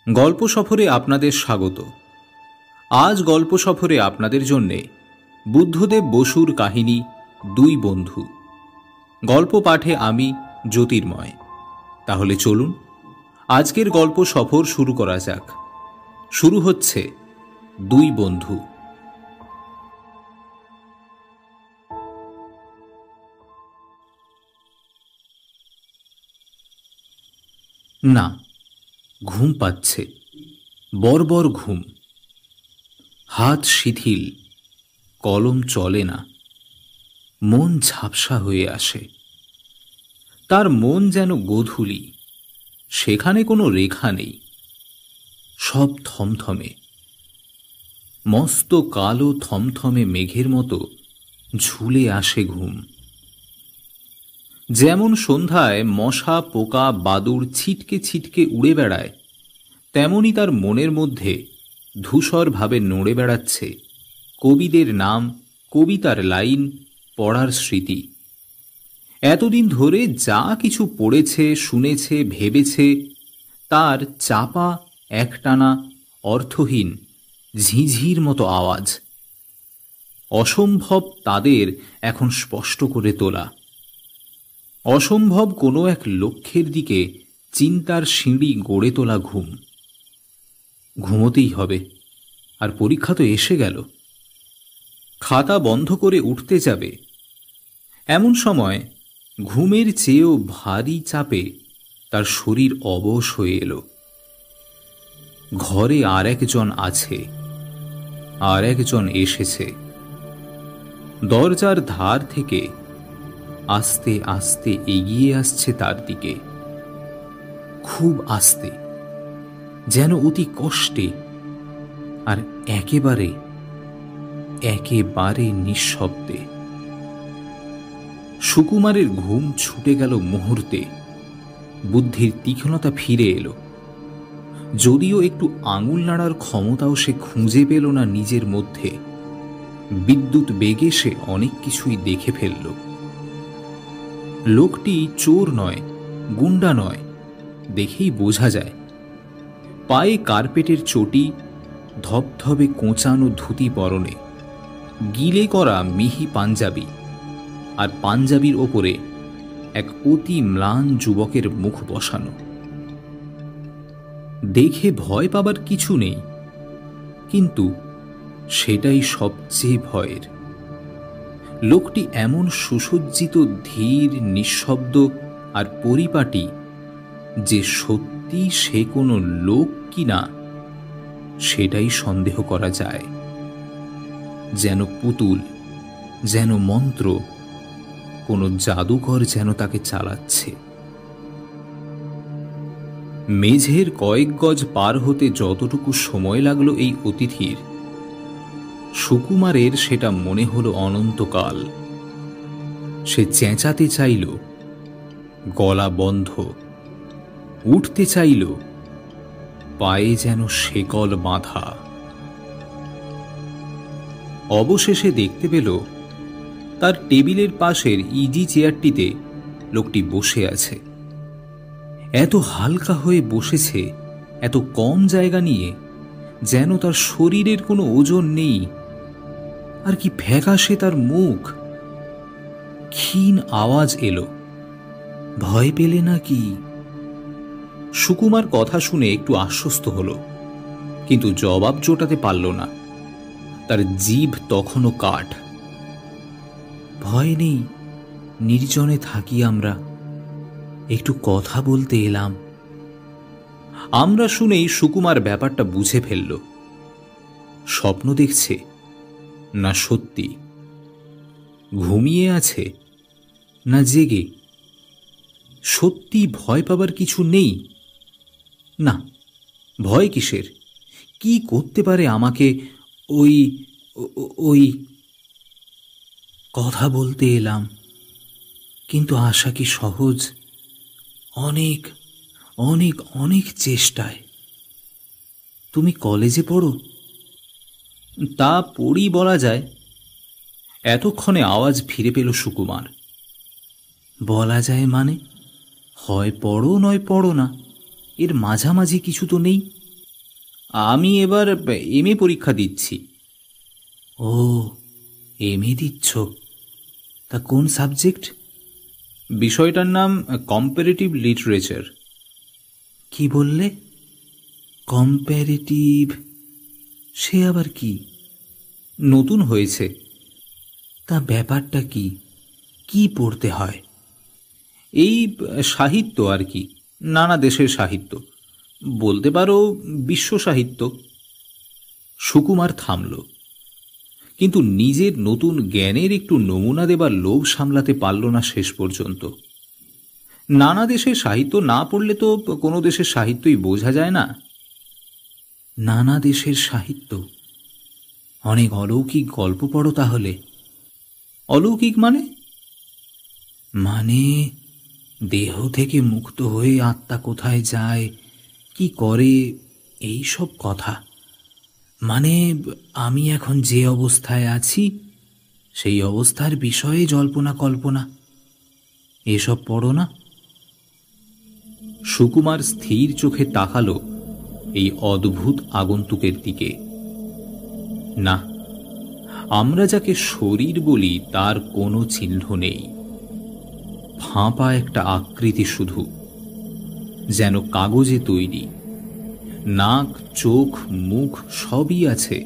গল্প সফরে আপনাদের স্বাগত। আজ গল্প সফরে আপনাদের জন্যে বুদ্ধদেব বসুর কাহিনী দুই বন্ধু। গল্প পাঠে আমি জ্যোতির্ময়। তাহলে চলুন আজকের গল্প সফর শুরু করা যাক। শুরু হচ্ছে দুই বন্ধু। না, ঘুম পাচ্ছে, বর্বর ঘুম। হাত শিথিল, কলম চলে না, মন ঝাপসা হয়ে আসে। তার মন যেন গোধূলি, সেখানে কোনো রেখা নেই, সব থমথমে। মস্ত কালো থমথমে মেঘের মতো ঝুলে আসে ঘুম। যেমন সন্ধ্যায় মশা পোকা বাদুড় ছিটকে ছিটকে উড়ে বেড়ায়, তেমনি তার মনের মধ্যে ধূসরভাবে নড়ে বেড়াচ্ছে কবিদের নাম, কবিতার লাইন, পড়ার স্মৃতি। এতদিন ধরে যা কিছু পড়েছে, শুনেছে, ভেবেছে, তার চাপা একটানা অর্থহীন ঝিঝির মতো আওয়াজ। অসম্ভব তাদের এখন স্পষ্ট করে তোলা। অসম্ভব কোনো এক লক্ষ্যের দিকে চিন্তার সিঁড়ি গড়ে তোলা ঘুম। ঘুমোতেই হবে, আর পরীক্ষা তো এসে গেল। খাতা বন্ধ করে উঠতে যাবে, এমন সময় ঘুমের চেয়েও ভারী চাপে তার শরীর অবশ হয়ে এলো। ঘরে আর একজন আছে, আর একজন এসেছে। দরজার ধার থেকে আস্তে আস্তে এগিয়ে আসছে তার দিকে, খুব আস্তে, যেন অতি কষ্টে, আর একেবারে একেবারে নিঃশব্দে। সুকুমারের ঘুম ছুটে গেল মুহূর্তে। বুদ্ধির তীক্ষ্ণতা ফিরে এলো। যদিও একটু আঙুল নাড়ার ক্ষমতাও সে খুঁজে পেল না নিজের মধ্যে। বিদ্যুৎ বেগে সে অনেক কিছুই দেখে ফেলল। লোকটি চোর নয়, গুন্ডা নয়, দেখেই বোঝা যায়। পায়ে কার্পেটের চটি, ধবধবে কোঁচানো ধুতি পরনে, গিলে করা মিহি পাঞ্জাবি, আর পাঞ্জাবির ওপরে এক অতি ম্লান যুবকের মুখ বসানো। দেখে ভয় পাবার কিছু নেই, কিন্তু সেটাই সবচেয়ে ভয়ের। লোকটি এমন সুসজ্জিত, ধীর, নিঃশব্দ আর পরিপাটি যে সত্যি সে কোনো লোক কিনা সেটাই সন্দেহ করা যায়। যেন পুতুল, যেন মন্ত্র, কোনো জাদুকর যেন তাকে চালাচ্ছে। মেঝের কয়েক গজ পার হতে যতটুকু সময় লাগলো এই অতিথির, সুকুমারের সেটা মনে হলো অনন্তকাল। সে চেঁচাতে চাইল, গলা বন্ধ। উঠতে চাইল, পায়ে যেন শেকল বাঁধা। অবশেষে দেখতে পেল তার টেবিলের পাশের ইজি চেয়ারটিতে লোকটি বসে আছে। এত হালকা হয়ে বসেছে, এত কম জায়গা নিয়ে, যেন তার শরীরের কোনো ওজন নেই। আর কি ফ্যাকাশে তার মুখ। ক্ষীণ আওয়াজ এলো, ভয় পেলে নাকি? সুকুমার কথা শুনে একটু আশ্বস্ত হলো, কিন্তু জবাব জোটাতে পারল না। তার জিভ তখনও কাঠ। ভয় নেই, নির্জনে থাকি আমরা, একটু কথা বলতে এলাম। আমরা শুনেই সুকুমার ব্যাপারটা বুঝে ফেলল। স্বপ্ন দেখছে না সত্যি? ঘুমিয়ে আছে না জেগে? সত্যি ভয় পাবার কিছু নেই? না, ভয় কিসের? কি করতে পারে আমাকে? ওই ওই কথা বলতে এলাম, কিন্তু আশা কি সহজ? অনেক অনেক অনেক চেষ্টায়। তুমি কলেজে পড়ো? তা পড়ি বলা যায়। এতক্ষণে আওয়াজ ফিরে পেল সুকুমার। বলা যায় মানে? হয় পড়ো নয় পড়ো না, এর মাঝামাঝি কিছু তো নেই। আমি এবার এমএ পরীক্ষা দিচ্ছি। ও, এমএ দিচ্ছ? তা কোন সাবজেক্ট? বিষয়টার নাম কম্পারেটিভ লিটারেচার। কি বললে? কম্পারেটিভ? সে আবার কি? নতুন হয়েছে। তা ব্যাপারটা কি? কি পড়তে হয়? এই সাহিত্য আর কি, নানা দেশের সাহিত্য, বলতে পারো বিশ্ব সাহিত্য। সুকুমার থামল, কিন্তু নিজের নতুন জ্ঞানের একটু নমুনা দেবার লোভ সামলাতে পারল না শেষ পর্যন্ত। নানা দেশের সাহিত্য না পড়লে তো কোনো দেশের সাহিত্যই বোঝা যায় না। নানা দেশের সাহিত্য? অনেক অলৌকিক গল্প পড়ো তাহলে। অলৌকিক মানে? মানে দেহ থেকে মুক্ত হয়ে আত্মা কোথায় যায়, কি করে, এই সব কথা। মানে আমি এখন যে অবস্থায় আছি সেই অবস্থার বিষয়ে জল্পনা কল্পনা, এসব পড়ো না? সুকুমার স্থির চোখে তাকালো এই অদ্ভুত আগন্তুকের দিকে। না, আমরা যাকে শরীর বলি তার কোনো চিহ্ন নেই। ফাঁপা একটা আকৃতি শুধু, যেন কাগজে তৈরি। নাক, চোখ, মুখ সবই আছে,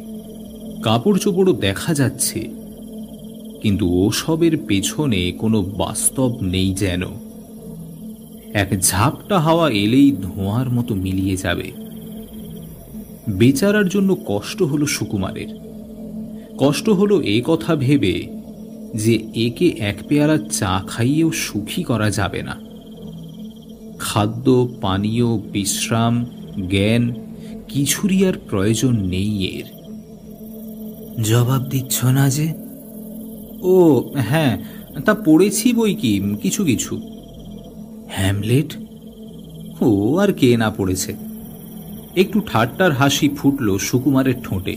কাপড় চোপড়ও দেখা যাচ্ছে, কিন্তু ওসবের পেছনে কোনো বাস্তব নেই যেন। এক ঝাপটা হাওয়া এলেই ধোঁয়ার মতো মিলিয়ে যাবে। বেচারার জন্য কষ্ট হলো সুকুমারের। কষ্ট হলো এ কথা ভেবে যে একে এক পেয়ালা চা খাইয়েও সুখী করা যাবে না। খাদ্য, পানীয়, বিশ্রাম, জ্ঞান কিছুরই আর প্রয়োজন নেই এর। জবাব দিচ্ছ না যে? ও হ্যাঁ, তা পড়েছি বই কি কিছু কিছু। হ্যামলেট? ও আর কে না পড়েছে। একটু ঠাট্টার হাসি ফুটল সুকুমারের ঠোঁটে।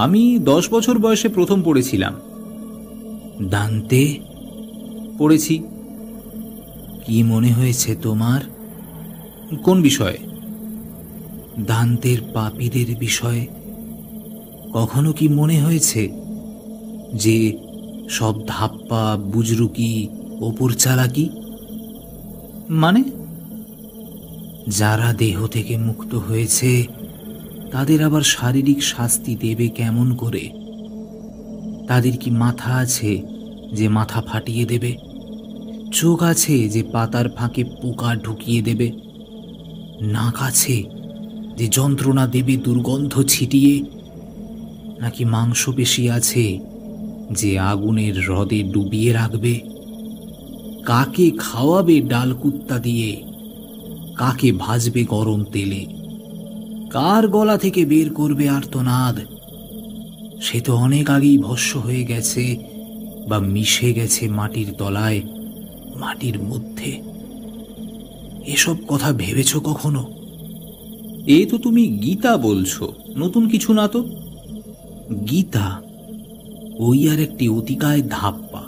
আমি 10 বছর বয়সে প্রথম পড়েছিলাম। দান্তে পড়েছি। কি মনে হয়েছে তোমার? কোন বিষয়ে? দান্তের পাপীদের বিষয়ে। কখনো কি মনে হয়েছে যে সব ধাপ্পা, বুজরুকি, ওপর চালাকি? মানে? যারা দেহ থেকে মুক্ত হয়েছে তাদের আবার শারীরিক শাস্তি দেবে কেমন করে? তাদের কি মাথা আছে যে মাথা ফাটিয়ে দেবে? চোখ আছে যে পাতার ফাঁকে পোকা ঢুকিয়ে দেবে? নাক আছে যে যন্ত্রণা দেবে দুর্গন্ধ ছিটিয়ে? নাকি মাংসপেশি আছে যে আগুনের হ্রদে ডুবিয়ে রাখবে? কাকে খাওয়াবে ডাল কুত্তা দিয়ে? কাকে ভাজবে গরম তেলে? কার গলা থেকে বের করবে আর্তনাদ? সে তো অনেক আগেই ভস্ম হয়ে গেছে বা মিশে গেছে মাটির তলায়, মাটির মধ্যে। এসব কথা ভেবেছ কখনো? এ তো তুমি গীতা বলছো, নতুন কিছু না তো। গীতা ওই আর একটি অতিকায় ধাপ্পা,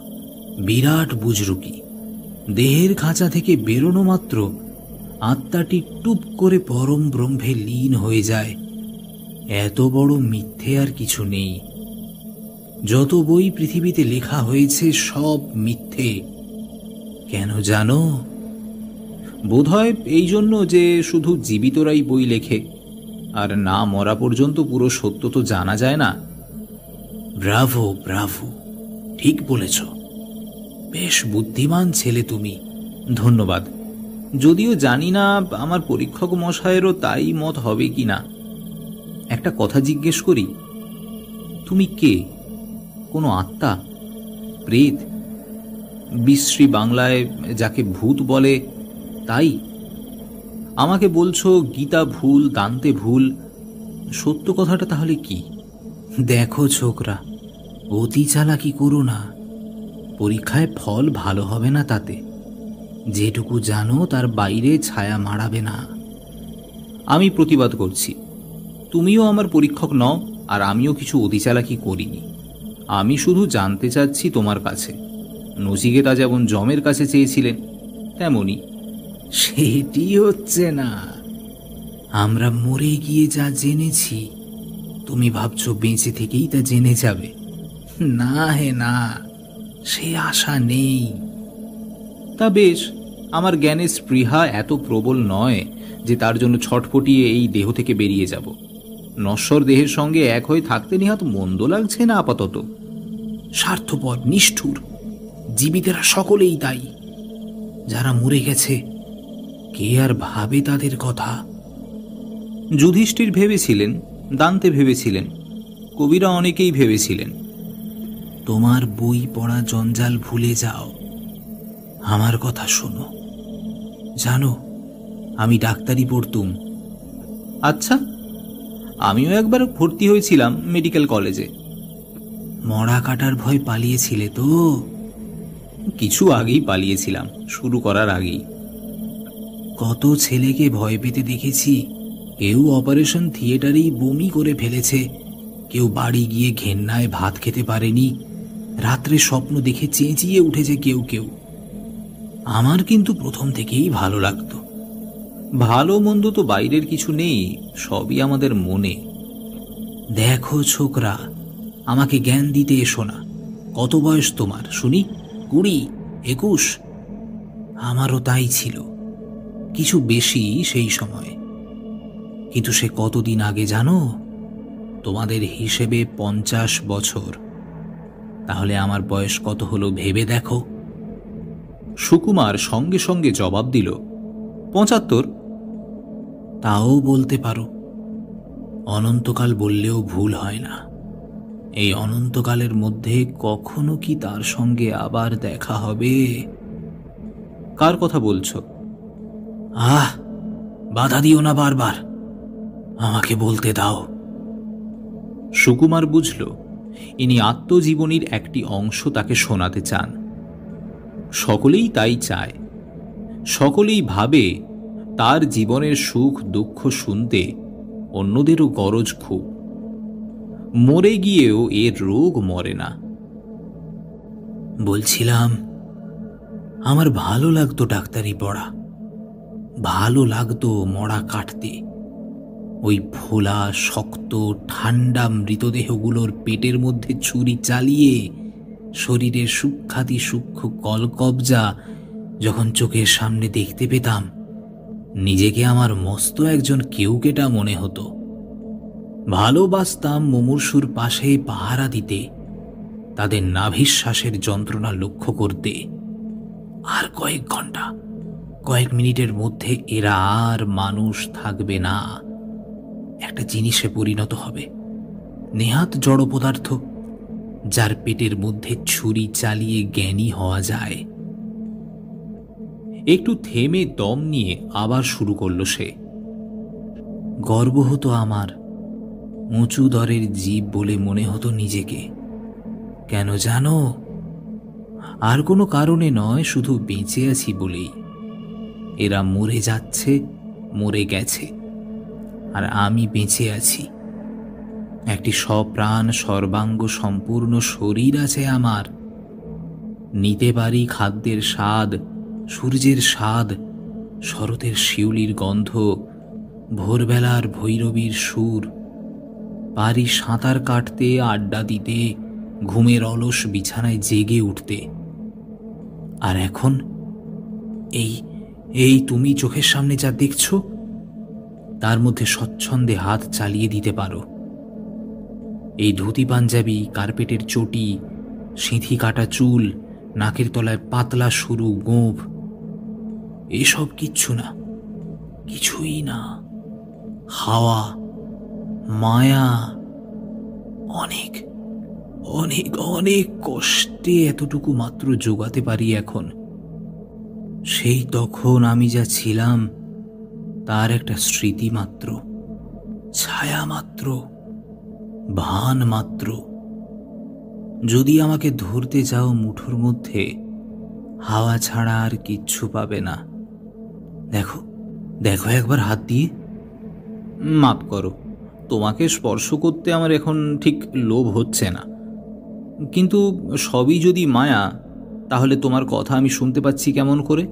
বিরাট বুজরুকি। দেহের খাঁচা থেকে বেরোনো মাত্র আত্মাটি টুপ করে পরম ব্রহ্মে লীন হয়ে যায়। এত বড় মিথ্যে আর কিছু নেই। যত বই পৃথিবীতে লেখা হয়েছে সব মিথ্যে। কেন জানো? বোধহয় এই জন্য যে শুধু জীবিতরাই বই লেখে, আর না মরা পর্যন্ত পুরো সত্য তো জানা যায় না। ব্রাভো ব্রাভো, ঠিক বলেছ। বেশ বুদ্ধিমান ছেলে তুমি। ধন্যবাদ। যদিও জানি না আমার পরীক্ষক মশায়েরও তাই মত হবে কি না। একটা কথা জিজ্ঞেস করি, তুমি কে? কোনো আত্মা, প্রেত, বিশ্রী বাংলায় যাকে ভূত বলে তাই? আমাকে বলছো গীতা ভুল, দান্তে ভুল। সত্য কথাটা তাহলে কি? দেখো ছোকরা, অতি চালাকি করো না। পরীক্ষায় ফল ভালো হবে না তাতে। যেটুকু জানো তার বাইরে ছায়া মাড়াবে না। আমি প্রতিবাদ করছি, তুমিও আমার পরীক্ষক নও, আর আমিও কিছু অতি চালাকি করিনি। আমি শুধু জানতে চাচ্ছি তোমার কাছে। নচিকেতা যেমন যমের কাছে চেয়েছিলেন তেমনি। সেটি হচ্ছে না। আমরা মরে গিয়ে যা জেনেছি, তুমি ভাবছো বেঁচে থেকেই তা জেনে যাবে? না হে না, সে আশা নেই। তা বেশ, আমার জ্ঞানের স্পৃহা এত প্রবল নয় যে তার জন্য ছটফটিয়ে এই দেহ থেকে বেরিয়ে যাব। নশ্বর দেহের সঙ্গে এক হয়ে থাকতে নিহাত মন্দ লাগছে না আপাতত। স্বার্থপর, নিষ্ঠুর, জীবিতেরা সকলেই তাই। যারা মরে গেছে, কে আর ভাবে তাদের কথা? যুধিষ্ঠির ভেবেছিলেন, দান্তে ভেবেছিলেন, কবিরা অনেকেই ভেবেছিলেন। তোমার বই পড়া জঞ্জাল ভুলে যাও, আমার কথা শোনো। জানো, আমি ডাক্তারি পড়তুম। আচ্ছা, আমিও একবার ভর্তি হয়েছিলাম মেডিকেল কলেজে। মরা কাটার ভয় পালিয়েছিলে তো? কিছু আগেই পালিয়েছিলাম, শুরু করার আগেই। কত ছেলেকে ভয় পেতে দেখেছি। কেউ অপারেশন থিয়েটারেই বমি করে ফেলেছে, কেউ বাড়ি গিয়ে ঘেন্নায় ভাত খেতে পারেনি, রাত্রে স্বপ্ন দেখে চেঁচিয়ে উঠেছে কেউ কেউ। আমার কিন্তু প্রথম থেকেই ভালো লাগতো। ভালো মন্দ তো বাইরের কিছু নেই, সবই আমাদের মনে। দেখো ছোকরা, আমাকে জ্ঞান দিতে এসো না। কত বয়স তোমার শুনি? 20, 21? আমারও তাই ছিল, কিছু বেশি সেই সময়। কিন্তু সে কতদিন আগে জানো? তোমাদের হিসেবে 50 বছর। তাহলে আমার বয়স কত হলো ভেবে দেখো। সুকুমার সঙ্গে সঙ্গে জবাব দিল, 75। তাও বলতে পারো। অনন্তকাল বললেও ভুল হয় না। এই অনন্তকালের মধ্যে কখনো কি তার সঙ্গে আবার দেখা হবে? কার কথা বলছো? বাধা দিও না বারবার, আমাকে বলতে দাও। সুকুমার বুঝল ইনি আত্মজীবনীর একটি অংশ তাকে শোনাতে চান। সকলেই তাই চায়, সকলেই ভাবে তার জীবনের সুখ দুঃখ শুনতে অন্যদেরও গরজ খুব। মরে গিয়েও এর রোগ মরে না। বলছিলাম, আমার ভালো লাগতো ডাক্তারি পড়া, ভালো লাগতো মরা কাটতে। ওই ফোলা শক্ত ঠান্ডা মৃতদেহগুলোর পেটের মধ্যে ছুরি চালিয়ে শরীরের সূক্ষ্মাতি সূক্ষ্ম কলকবজা যখন চোখের সামনে দেখতে পেতাম, নিজেকে আমার মস্ত একজন কেউকেটা মনে হতো। ভালোবাসতাম মুমূর্ষুর পাশে পাহারা দিতে, তাদের নাভিশ্বাসের যন্ত্রণা লক্ষ্য করতে। আর কয়েক ঘন্টা, কয়েক মিনিটের মধ্যে এরা আর মানুষ থাকবে না, একটা জিনিসে পরিণত হবে, নেহাত জড় পদার্থ, যার পেটের মধ্যে ছুরি চালিয়ে জ্ঞানী হওয়া যায়। একটু থেমে দম নিয়ে আবার শুরু করলো সে। গর্ব হতো আমার, উঁচু দরের জীব বলে মনে হতো নিজেকে। কেন জানো? আর কোনো কারণে নয়, শুধু বেঁচে আছি বলেই। এরা মরে যাচ্ছে, মরে গেছে, আর আমি বেঁচে আছি। একটি সপ্রাণ সর্বাঙ্গ সম্পূর্ণ শরীর আছে আমার। নিতে পারি খাদ্যের স্বাদ, সূর্যের স্বাদ, শরতের শিউলির গন্ধ, ভোরবেলার ভৈরবীর সুর। পারি সাঁতার কাটতে, আড্ডা দিতে, ঘুমের অলস বিছানায় জেগে উঠতে। আর এখন এই তুমি চোখের সামনে যা দেখছো, তার মধ্যে স্বচ্ছন্দে হাত চালিয়ে দিতে পারো। এই ধুতি পাঞ্জাবি, কার্পেটের চটি, সিঁথি কাটা চুল, নাকের তলায় পাতলা সরু গোঁফ, এসব কিচ্ছু না, কিছুই না। হাওয়া, মায়া, অনেক অনেক অনেক কষ্টে এতটুকু মাত্র জোগাতে পারি এখন। সেই তখন আমি যা ছিলাম তার একটা স্মৃতি মাত্র, ছায়া মাত্র, ভান মাত্র। যদি আমাকে ধরতে যাও মুঠোর মধ্যে, হাওয়া ছাড়া আর কিচ্ছু পাবে না। দেখো দেখো একবার হাত দিয়ে। মাপ করো, তোমাকে স্পর্শ করতে আমার এখন ঠিক লোভ হচ্ছে না। কিন্তু সবই যদি মায়া, তাহলে তোমার কথা আমি শুনতে পাচ্ছি কেমন করে?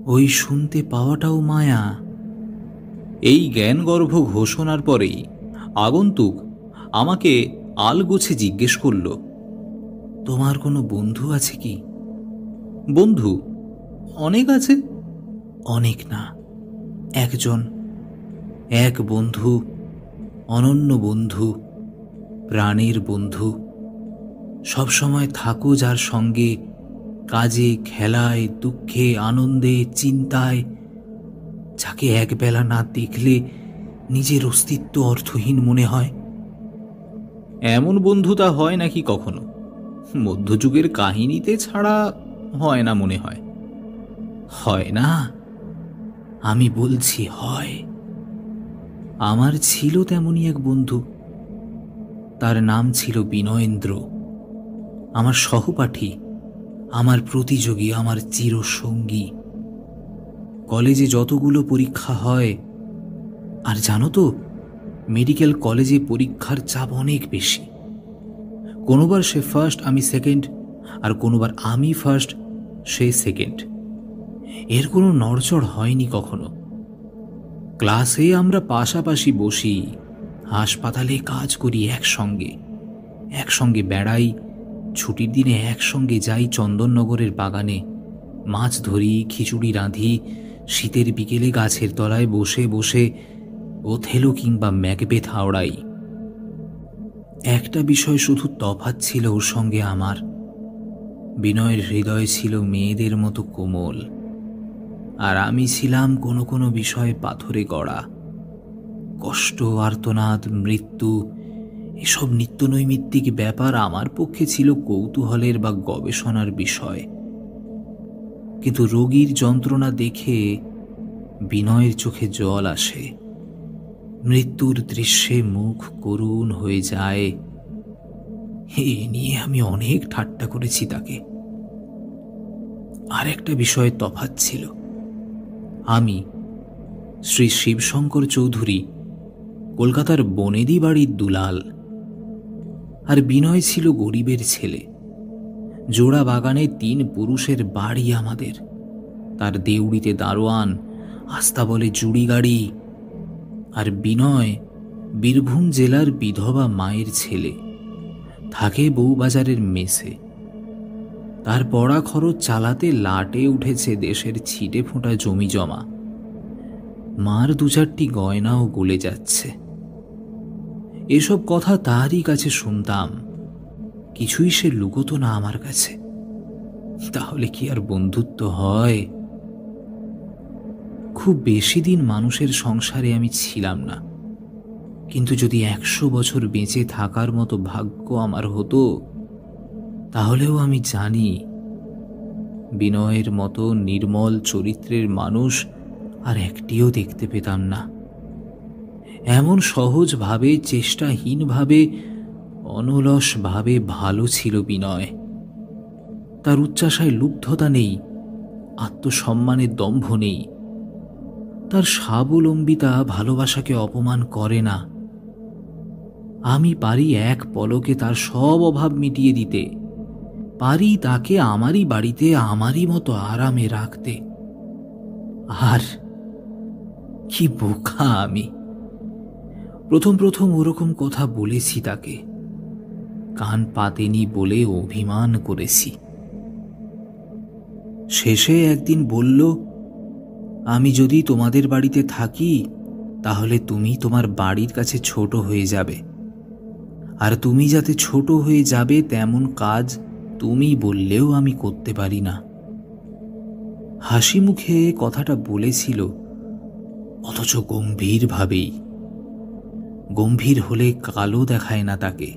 ওই শুনতে পাওয়াটাও মায়া। এই জ্ঞানগর্ভ ঘোষণার পরেই আগন্তুক আমাকে আলগোছে জিজ্ঞেস করল, তোমার কোনো বন্ধু আছে কি? বন্ধু অনেক আছে। অনেক না, একজন, এক বন্ধু, অনন্য বন্ধু, প্রাণের বন্ধু। সবসময় থাকো যার সঙ্গে, কাজে, খেলায়, দুঃখে, আনন্দে, চিন্তায়, যাকে একবেলা না দেখলে নিজের অস্তিত্ব অর্থহীন মনে হয়। এমন বন্ধুতা হয় নাকি কখনো? মধ্যযুগের কাহিনীতে ছাড়া হয় না মনে হয়। হয় না? আমি বলছি হয়। আমার ছিল তেমনই এক বন্ধু। তার নাম ছিল বিনয়েন্দ্র। আমার সহপাঠী, আমার প্রতিযোগী, আমার চিরসঙ্গী। কলেজে যতগুলো পরীক্ষা হয়, আর জানো তো, মেডিকেল কলেজে পরীক্ষার চাপ অনেক বেশি। কোনোবার সে ফার্স্ট, আমি সেকেন্ড, আর কোনোবার আমি ফার্স্ট, সে সেকেন্ড। এর কোনো নড়চড় হয়নি কখনো। ক্লাসে আমরা পাশাপাশি বসি, হাসপাতালে কাজ করি একসঙ্গে, একসঙ্গে বেড়াই, ছুটির দিনে একসঙ্গে যাই চন্দননগরের বাগানে, মাছ ধরি, খিচুড়ি রাঁধি, শীতের বিকেলে গাছের তলায় বসে বসে ওথেলো কিংবা ম্যাকবেথ আওড়াই। একটা বিষয় শুধু তফাৎ ছিল ওর সঙ্গে আমার। বিনয়ের হৃদয় ছিল মেয়েদের মতো কোমল, আর আমি ছিলাম কোনো কোনো বিষয়ে পাথরে গড়া। কষ্ট, আর্তনাদ, মৃত্যু, এসব নিত্যনৈমিত্তিক ব্যাপার আমার পক্ষে ছিল কৌতূহলের বা গবেষণার বিষয়। কিন্তু রোগীর যন্ত্রণা দেখে বিনয়ের চোখে জল আসে, মৃত্যুর দৃশ্যে মুখ করুণ হয়ে যায়। এ নিয়ে আমি অনেক ঠাট্টা করেছি তাকে। আর একটা বিষয়ে তফাৎ ছিল। আমি, শ্রী শিবশঙ্কর চৌধুরী, কলকাতার বনেদি বাড়ির দুলাল, আর বিনয় ছিল গরিবের ছেলে। জোড়া বাগানে 3 পুরুষের বাড়ি আমাদের। তার দেউড়িতে দারোয়ান, আস্তাবলে জুড়ি গাড়ি। আর বিনয় বীরভূম জেলার বিধবা মায়ের ছেলে, থাকে বউবাজারের মেসে। তার পড়া খরচ চালাতে লাটে উঠেছে দেশের ছিটে ফোঁটা জমি জমা। মার 2-4টি গয়নাও গলে যাচ্ছে। এসব কথা তারই কাছে শুনতাম, কিছুই সে লুকোতো না আমার কাছে। তাহলে কি আর বন্ধুত্ব হয়? খুব বেশি দিন মানুষের সংসারে আমি ছিলাম না, কিন্তু যদি 100 বছর বেঁচে থাকার মতো ভাগ্য আমার হতো, তাহলেও আমি জানি বিনয়ের মতো নির্মল চরিত্রের মানুষ আর একটিও দেখতে পেতাম না। এমন সহজভাবে, চেষ্টাহীনভাবে, অনলসভাবে ভালো ছিল বিনয়। তার উচ্চাশায় লুব্ধতা নেই, আত্মসম্মানের দম্ভ নেই। তার স্বাবলম্বিতা ভালোবাসাকে অপমান করে না। আমি পারি এক পলকে তার সব অভাব মিটিয়ে দিতে, পারি তাকে আমারই বাড়িতে আমারই মতো আরামে রাখতে। আর কি বোকা আমি! প্রথম প্রথম ওরকম কথা বলেছি তাকে, কান পাতেনি বলে অভিমান করেছি। শেষে একদিন বলল, আমি যদি তোমাদের বাড়িতে থাকি তাহলে তুমি তোমার বাড়ির কাছে ছোট হয়ে যাবে, আর তুমি যাতে ছোট হয়ে যাবে তেমন কাজ তুমি বললেও আমি করতে পারি না। হাসি মুখে কথাটা বলেছিল, অথচ গম্ভীরভাবেই। গম্ভীর হলে কালো দেখায় না তাকে,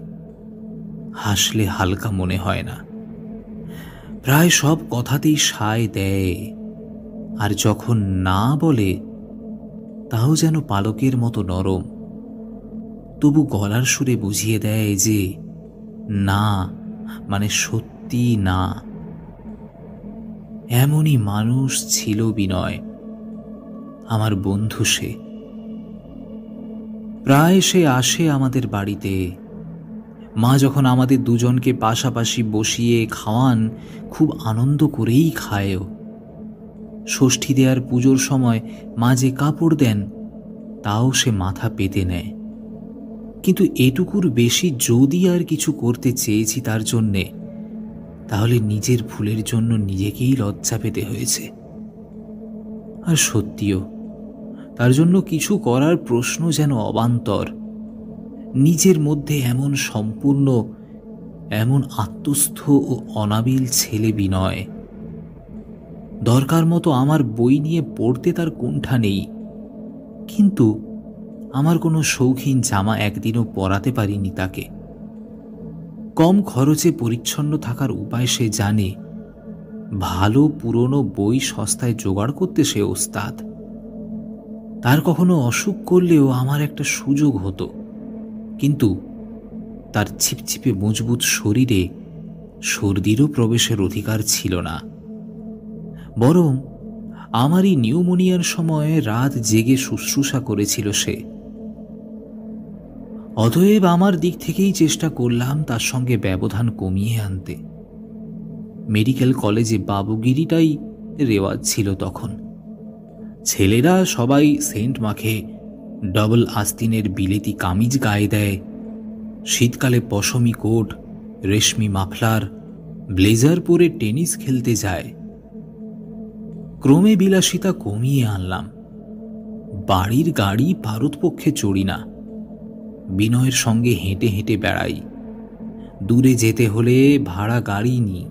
হাসলে হালকা মনে হয় না। প্রায় সব কথাতেই সায় দেয়, আর যখন না বলে তাও যেন পালকের মতো নরম। তবু গলার সুরে বুঝিয়ে দেয় যে না মানে সত্যি না। এমনই মানুষ ছিল বিনয়, আমার বন্ধু সে। প্রায় সে আসে আমাদের বাড়িতে। মা যখন আমাদের দুজনকে পাশাপাশি বসিয়ে খাওয়ান, খুব আনন্দ করেই খায়ও। ষষ্ঠী দেয়ার পুজোর সময় মা যে কাপড় দেন, তাও সে মাথা পেতে নেয়। কিন্তু এটুকুর বেশি যদি আর কিছু করতে চেয়েছি তার জন্যে, তাহলে নিজের ভুলের জন্য নিজেকেই লজ্জা পেতে হয়েছে। আর সত্যিও তার জন্য কিছু করার প্রশ্ন যেন অবান্তর। নিজের মধ্যে এমন সম্পূর্ণ, এমন আত্মস্থ ও অনাবিল ছেলে বিনয়। দরকার মতো আমার বই নিয়ে পড়তে তার কুণ্ঠা নেই, কিন্তু আমার কোনো শৌখিন জামা একদিনও পরাতে পারিনি তাকে। কম খরচে পরিচ্ছন্ন থাকার উপায় সে জানে। ভালো পুরনো বই সস্তায় জোগাড় করতে সে ওস্তাদ। তার কখনো অসুখ করলেও আমার একটা সুযোগ হতো, কিন্তু তার ছিপছিপে মজবুত শরীরে সর্দিরও প্রবেশের অধিকার ছিল না। বরং আমারই নিউমোনিয়ার সময় রাত জেগে শুশ্রূষা করেছিল সে। অতএব আমার দিক থেকেই চেষ্টা করলাম তার সঙ্গে ব্যবধান কমিয়ে আনতে। মেডিকেল কলেজে বাবুগিরিটাই রেওয়াজ ছিল তখন। ছেলেরা সবাই সেন্ট মাখে, ডবল আস্তিনের বিলেতি কামিজ গায়ে দেয়, শীতকালে পশমি কোট, রেশমি মাফলার, ব্লেজার পরে টেনিস খেলতে যায়। ক্রমে বিলাসিতা কমিয়ে আনলাম। বাড়ির গাড়ি পারতপক্ষে চড়ি না। বিনয়ের সঙ্গে হেঁটে হেঁটে বেড়াই। দূরে যেতে হলে ভাড়া গাড়ি নিই।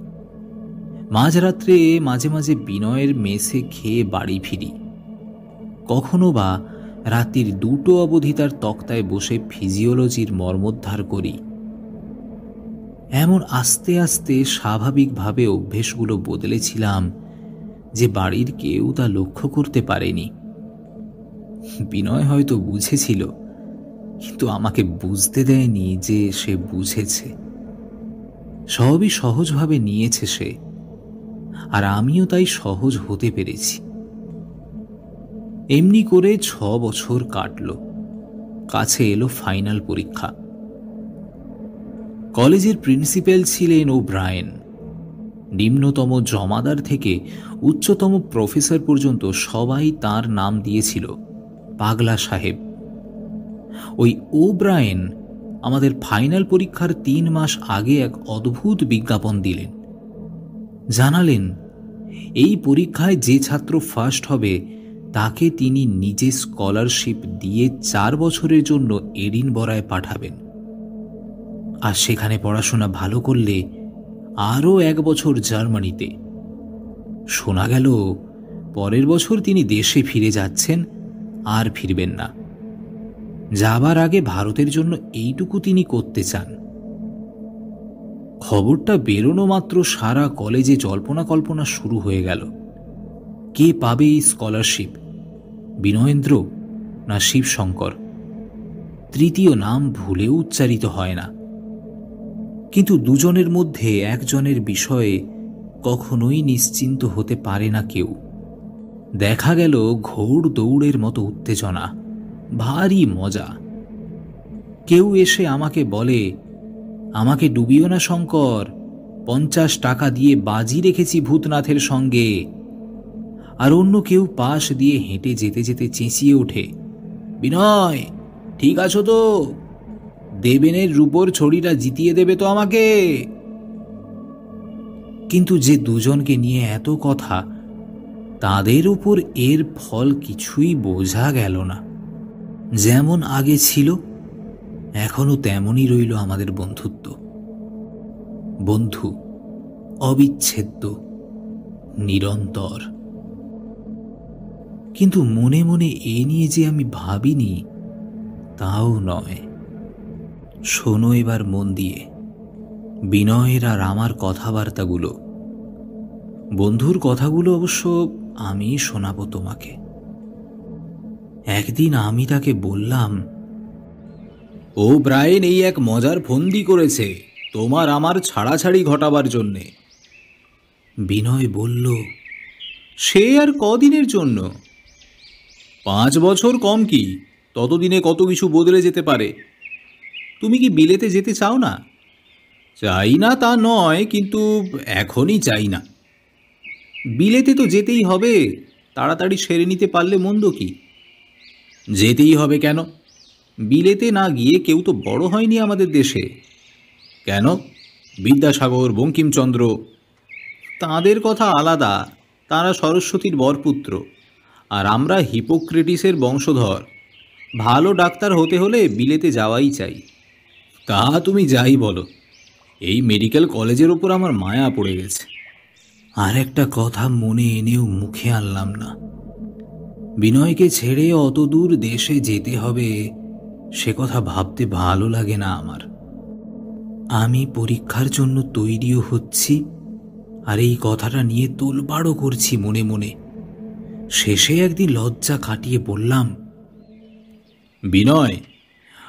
মাঝরাত্রে মাঝে মাঝে বিনয়ের মেসে খেয়ে বাড়ি ফিরি। কখনো বা রাত্রির 2টো অবধি তার তক্তায় বসে ফিজিওলজির মর্মোদ্ধার করি। এমন আস্তে আস্তে স্বাভাবিকভাবে অভ্যেসগুলো বদলেছিলাম যে বাড়ির কেউ তা লক্ষ্য করতে পারেনি। বিনয় হয়তো বুঝেছিল, কিন্তু আমাকে বুঝতে দেয়নি যে সে বুঝেছে। সবই সহজভাবে নিয়েছে সে, আর আমিও তাই সহজ হতে পেরেছি। এমনি করে 6 বছর কাটল। কাছে এলো ফাইনাল পরীক্ষা। কলেজের প্রিন্সিপাল ছিলেন ওব্রায়েন। নিম্নতম জমাদার থেকে উচ্চতম প্রফেসর পর্যন্ত সবাই তার নাম দিয়েছিল পাগলা সাহেব। ওই ওব্রায়েন আমাদের ফাইনাল পরীক্ষার 3 মাস আগে এক অদ্ভুত বিজ্ঞাপন দিলেন। জানালেন এই পরীক্ষায় যে ছাত্র ফার্স্ট হবে তাকে তিনি নিজে স্কলারশিপ দিয়ে 4 বছরের জন্য এডিনবরায় পাঠাবেন, আর সেখানে পড়াশোনা ভালো করলে আরও 1 বছর জার্মানিতে। শোনা গেল পরের বছর তিনি দেশে ফিরে যাচ্ছেন, আর ফিরবেন না। যাবার আগে ভারতের জন্য এইটুকু তিনি করতে চান। খবরটা বেরোনো মাত্র সারা কলেজে জল্পনা কল্পনা শুরু হয়ে গেল। কে পাবে এই স্কলারশিপ, বিনয়েন্দ্র না শিবশঙ্কর? তৃতীয় নাম ভুলেও উচ্চারিত হয় না। কিন্তু দুজনের মধ্যে একজনের বিষয়ে কখনোই নিশ্চিন্ত হতে পারে না কেউ। দেখা গেল ঘোড় দৌড়ের মতো উত্তেজনা, ভারী মজা। কেউ এসে আমাকে বলে, আমাকে ডুবিও না শঙ্কর, 50 টাকা দিয়ে বাজি রেখেছি ভূতনাথের সঙ্গে। আর অন্য কেউ পাশ দিয়ে হেঁটে যেতে যেতে চেঁচিয়ে ওঠে, বিনয় ঠিক আছো তো? দেবেনের রূপোর ছড়িটা জিতিয়ে দেবে তো আমাকে? কিন্তু যে দুজনকে নিয়ে এত কথা, তাদের উপর এর ফল কিছুই বোঝা গেল না। যেমন আগে ছিল এখনো তেমনই রইল আমাদের বন্ধুত্ব। বন্ধু, অবিচ্ছেদ্য, নিরন্তর। কিন্তু মনে মনে এ নিয়ে যে আমি ভাবিনি তাও নয়। শোনো এবার মন দিয়ে বিনয়ের আর আমার কথাবার্তাগুলো। বন্ধুর কথাগুলো অবশ্য আমি শোনাবো তোমাকে। একদিন আমি তাকে বললাম, ওব্রায়েন এই এক মজার ফন্দি করেছে তোমার আমার ছাড়াছাড়ি ঘটাবার জন্যে। বিনয় বলল, সে আর কদিনের জন্য? 5 বছর কম কি? ততদিনে কত কিছু বদলে যেতে পারে। তুমি কি বিলেতে যেতে চাও না? চাই না তা নয়, কিন্তু এখনই চাই না। বিলেতে তো যেতেই হবে, তাড়াতাড়ি সেরে নিতে পারলে মন্দ কি? যেতেই হবে কেন? বিলেতে না গিয়ে কেউ তো বড় হয়নি আমাদের দেশে। কেন? বিদ্যাসাগর, বঙ্কিমচন্দ্র, তাঁদের কথা আলাদা। তাঁরা সরস্বতীর বরপুত্র, আর আমরা হিপোক্রেটিসের বংশধর। ভালো ডাক্তার হতে হলে বিলেতে যাওয়াই চাই। তা তুমি যাই বলো, এই মেডিকেল কলেজের ওপর আমার মায়া পড়ে গেছে। আর একটা কথা মনে এনেও মুখে আনলাম না। বিনয়কে ছেড়ে অত দূর দেশে যেতে হবে, সে কথা ভাবতে ভালো লাগে না আমার। আমি পরীক্ষার জন্য তৈরিও হচ্ছি, আর এই কথাটা নিয়ে তোলপাড়ও করছি মনে মনে। শেষে একদিন লজ্জা কাটিয়ে বললাম, বিনয়,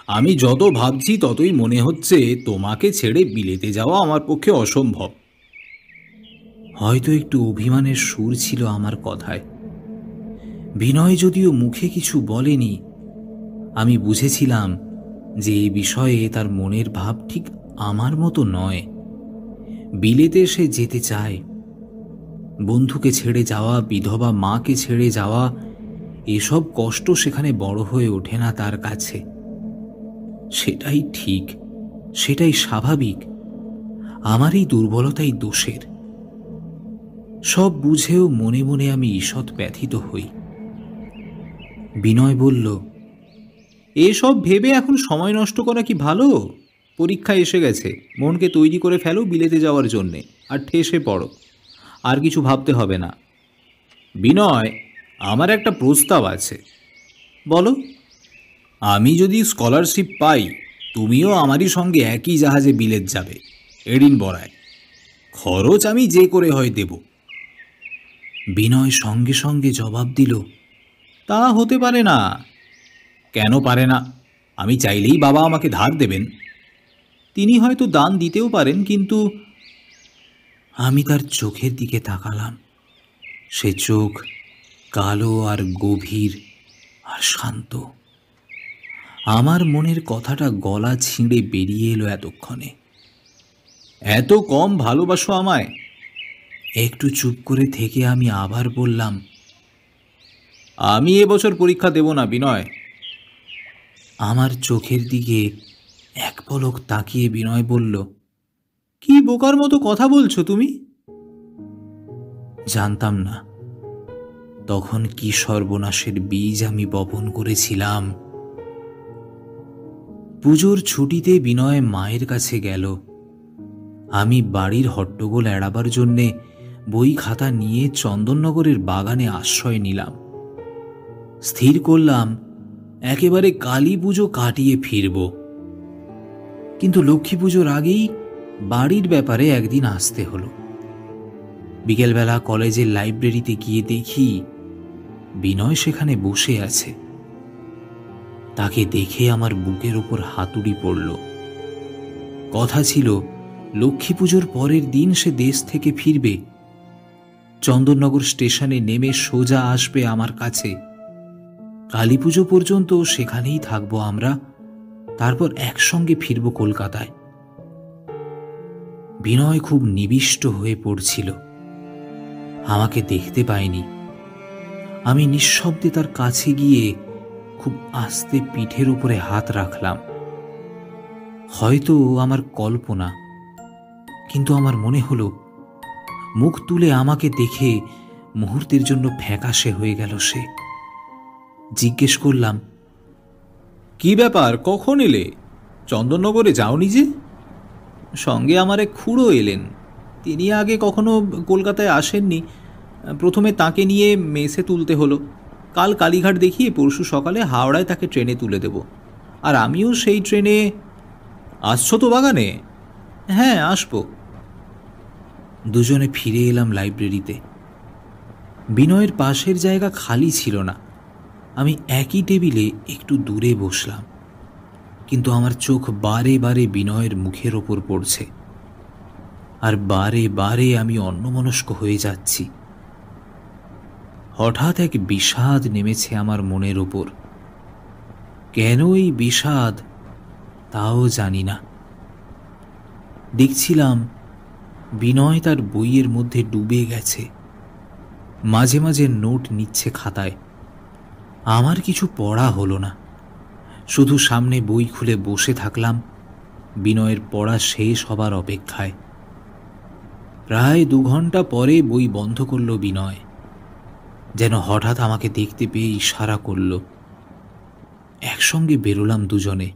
আমি যত ভাবছি ততই মনে হচ্ছে তোমাকে ছেড়ে বিলেতে যাওয়া আমার পক্ষে অসম্ভব। হয়তো একটু অভিমানের সুর ছিল আমার কথায়। বিনয় যদিও মুখে কিছু বলেনি, আমি বুঝেছিলাম যে এই বিষয়ে তার মনের ভাব ঠিক আমার মতো নয়। বিলেতে সে যেতে চায়। বন্ধুকে ছেড়ে যাওয়া, বিধবা মাকে ছেড়ে যাওয়া, এসব কষ্ট সেখানে বড় হয়ে ওঠে না তার কাছে। সেটাই ঠিক, সেটাই স্বাভাবিক। আমার এই দুর্বলতাই দোষের। সব বুঝেও মনে মনে আমি ঈষৎ ব্যথিত হই। বিনয় বলল, এসব ভেবে এখন সময় নষ্ট করা কি ভালো? পরীক্ষা এসে গেছে, মনকে তৈরি করে ফেলো বিলেতে যাওয়ার জন্যে, আর ঠেসে পড়ো। আর কিছু ভাবতে হবে না। বিনয়, আমার একটা প্রস্তাব আছে। বলো। আমি যদি স্কলারশিপ পাই, তুমিও আমারই সঙ্গে একই জাহাজে বিলেত যাবে, এডিনবরায়। খরচ আমি যে করে হয় দেব। বিনয় সঙ্গে সঙ্গে জবাব দিল, তা হতে পারে না। কেন পারে না? আমি চাইলেই বাবা আমাকে ধার দেবেন। তিনি হয়তো দান দিতেও পারেন, কিন্তু আমি তার চোখের দিকে তাকালাম। সে চোখ কালো আর গভীর আর শান্ত। আমার মনের কথাটা গলা ছিঁড়ে বেরিয়ে এলো এতক্ষণে। এত কম ভালোবাসো আমায়? একটু চুপ করে থেকে আমি আবার বললাম, আমি এবছর পরীক্ষা দেব না বিনয়। আমার চোখের দিকে এক পলক তাকিয়ে বিনয় বলল, কি বোকার মতো কথা বলছো তুমি? জানতাম না তখন কি সর্বনাশের বীজ আমি বপন করেছিলাম। পুজোর ছুটিতে বিনয় মায়ের কাছে গেল। আমি বাড়ির হট্টগোল এড়াবার জন্যে বই খাতা নিয়ে চন্দননগরের বাগানে আশ্রয় নিলাম। স্থির করলাম একেবারে কালী পুজো কাটিয়ে ফিরব। কিন্তু লক্ষ্মী পুজোর আগেই বাড়ির ব্যাপারে একদিন আসতে হলো। বিকেলবেলা কলেজের লাইব্রেরিতে গিয়ে দেখি বিনয় সেখানে বসে আছে। তাকে দেখে আমার বুকের ওপর হাতুড়ি পড়ল। কথা ছিল লক্ষ্মী পুজোর পরের দিন সে দেশ থেকে ফিরবে। চন্দননগর স্টেশনে নেমে সোজা আসবে আমার কাছে। কালী পুজো পর্যন্ত সেখানেই থাকবো আমরা, তারপর একসঙ্গে ফিরব কলকাতায়। বিনয় খুব নিবিষ্ট হয়ে পড়ছিল। আমাকে দেখতে পায়নি। আমি নিঃশব্দে তার কাছে গিয়ে খুব আস্তে পিঠের উপরে হাত রাখলাম। হয়তো আমার কল্পনা, কিন্তু আমার মনে হলো মুখ তুলে আমাকে দেখে মুহূর্তের জন্য ফ্যাকাশে হয়ে গেল সে। জিজ্ঞেস করলাম, কি ব্যাপার, কখন এলে? চন্দননগরে যাওনি যে? সঙ্গে আমার এক খুড়ো এলেন। তিনি আগে কখনো কলকাতায় আসেননি। প্রথমে তাকে নিয়ে মেসে তুলতে হলো। কাল কালীঘাট দেখিয়ে পরশু সকালে হাওড়ায় তাকে ট্রেনে তুলে দেব। আর আমিও সেই ট্রেনে। আসছো তো বাগানে? হ্যাঁ, আসবো। দুজনে ফিরে এলাম লাইব্রেরিতে। বিনয়ের পাশের জায়গা খালি ছিল না। আমি একই টেবিলে একটু দূরে বসলাম, কিন্তু আমার চোখ বারে বারে বিনয়ের মুখের ওপর পড়ছে, আর বারে বারে আমি অন্যমনস্ক হয়ে যাচ্ছি। হঠাৎ এক বিষাদ নেমেছে আমার মনের ওপর। কেন এই বিষাদ তাও জানি না। দেখছিলাম বিনয় তার বইয়ের মধ্যে ডুবে গেছে। মাঝে মাঝে নোট নিচ্ছে খাতায়। আমার কিছু পড়া হলো না, শুধু সামনে বই খুলে বসে থাকলাম বিনয়ের পড়া শেষ হবার অপেক্ষায়। প্রায় 2 ঘন্টা পরে বই বন্ধ করল বিনয়, যেন হঠাৎ আমাকে দেখতে পেয়ে ইশারা করল। একসঙ্গে বেরোলাম দুজনে।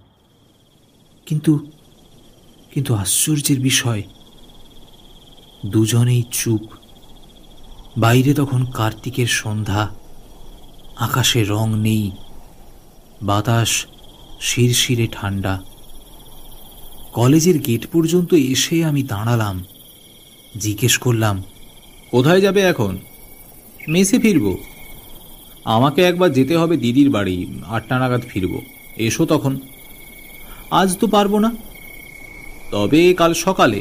কিন্তু কিন্তু আশ্চর্যের বিষয়, দুজনেই চুপ। বাইরে তখন কার্তিকের সন্ধ্যা, আকাশে রং নেই, বাতাস শিরশিরে ঠান্ডা। কলেজের গেট পর্যন্ত এসে আমি দাঁড়ালাম, জিজ্ঞেস করলাম, কোথায় যাবে এখন? মেসে ফিরব। আমাকে একবার যেতে হবে দিদির বাড়ি, 8টা নাগাদ ফিরব। এসো তখন। আজ তো পারবো না, তবে কাল সকালে।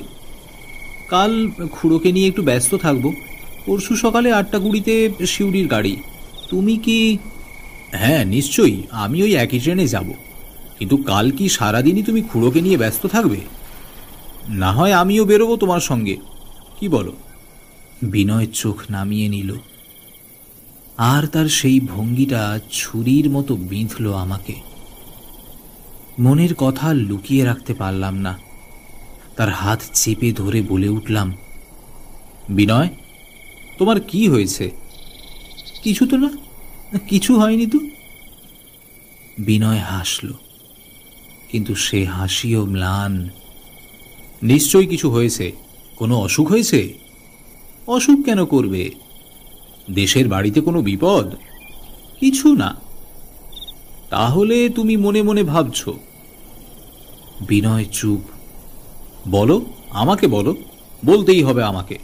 কাল খুড়োকে নিয়ে একটু ব্যস্ত থাকবো। পরশু সকালে 8টা 20-তে শিউড়ির গাড়ি। তুমি কি? হ্যাঁ নিশ্চয়ই, আমি ওই একই ট্রেনে যাব। কিন্তু কাল কি সারাদিনই তুমি খুড়োকে নিয়ে ব্যস্ত থাকবে? না হয় আমিও বেরোবো তোমার সঙ্গে, কি বলো? বিনয় চোখ নামিয়ে নিল, আর তার সেই ভঙ্গিটা ছুরির মতো বিঁধল আমাকে। মনের কথা লুকিয়ে রাখতে পারলাম না, তার হাত চেপে ধরে বলে উঠলাম, বিনয়, তোমার কি হয়েছে? কিছু তো না, কিছু হয়নি তো। বিনয় হাসল, কিন্তু সে হাসিও ম্লান। নিশ্চয়ই কিছু হয়েছে, কোনো অসুখ হয়েছে। অসুখ কেন করবে? দেশের বাড়িতে কোনো বিপদ? কিছু না। তাহলে তুমি মনে মনে ভাবছ। বিনয় চুপ। বলো, আমাকে বলো, বলতেই হবে আমাকে।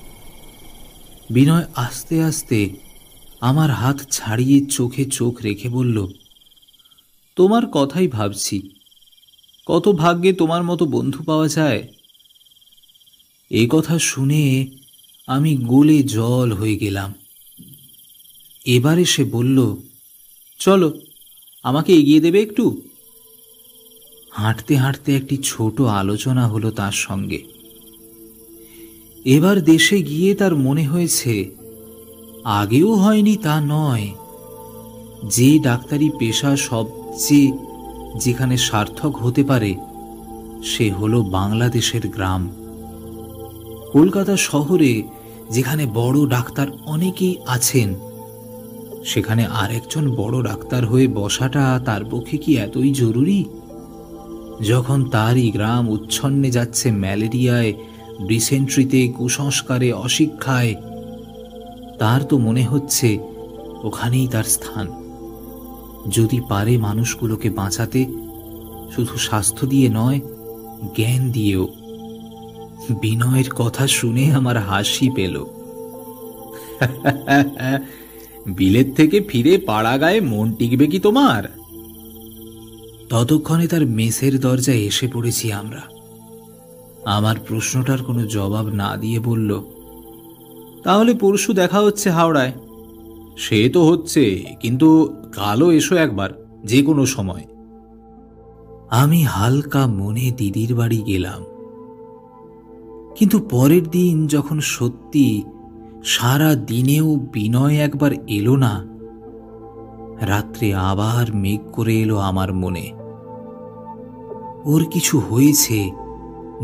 বিনয় আস্তে আস্তে আমার হাত ছাড়িয়ে চোখে চোখ রেখে বলল, তোমার কথাই ভাবছি, কত ভাগ্যে তোমার মতো বন্ধু পাওয়া যায়। এ কথা শুনে আমি গলে জল হয়ে গেলাম। এবারে সে বলল, চলো, আমাকে এগিয়ে দেবে একটু। হাঁটতে হাঁটতে একটি ছোট আলোচনা হলো তার সঙ্গে। এবার দেশে গিয়ে তার মনে হয়েছে, আগেও হয়নি তা নয়, যে ডাক্তারি পেশা সবচেয়ে যেখানে সার্থক হতে পারে সে হলো বাংলাদেশের গ্রাম। কলকাতা শহরে যেখানে বড় ডাক্তার অনেকেই আছেন, সেখানে আরেকজন বড় ডাক্তার হয়ে বসাটা তার পক্ষে কি এতই জরুরি? যখন তারই গ্রাম উচ্ছন্নে যাচ্ছে ম্যালেরিয়ায়, ডিসেন্ট্রিতে, কুসংস্কারে, অশিক্ষায়, তার তো মনে হচ্ছে ওখানেই তার স্থান। যদি পারে মানুষগুলোকে বাঁচাতে, শুধু স্বাস্থ্য দিয়ে নয়, জ্ঞান দিয়েও। বিনয়ের কথা শুনে আমার হাসি পেল। বিলেত থেকে ফিরে পাড়া গায়ে মন টিকবে কি তোমার? ততক্ষণে তার মেসের দরজায় এসে পড়েছি আমরা। আমার প্রশ্নটার কোনো জবাব না দিয়ে বলল, তাহলে পরশু দেখা হচ্ছে হাওড়ায়। সে তো হচ্ছে, কিন্তু কালও এসো একবার, যে কোনো সময়। আমি হালকা মনে দিদির বাড়ি গেলাম। কিন্তু পরের দিন যখন সত্যি সারা দিনেও বিনয় একবার এলো না, রাত্রে আবার মেঘ করে এলো আমার মনে। ওর কিছু হয়েছে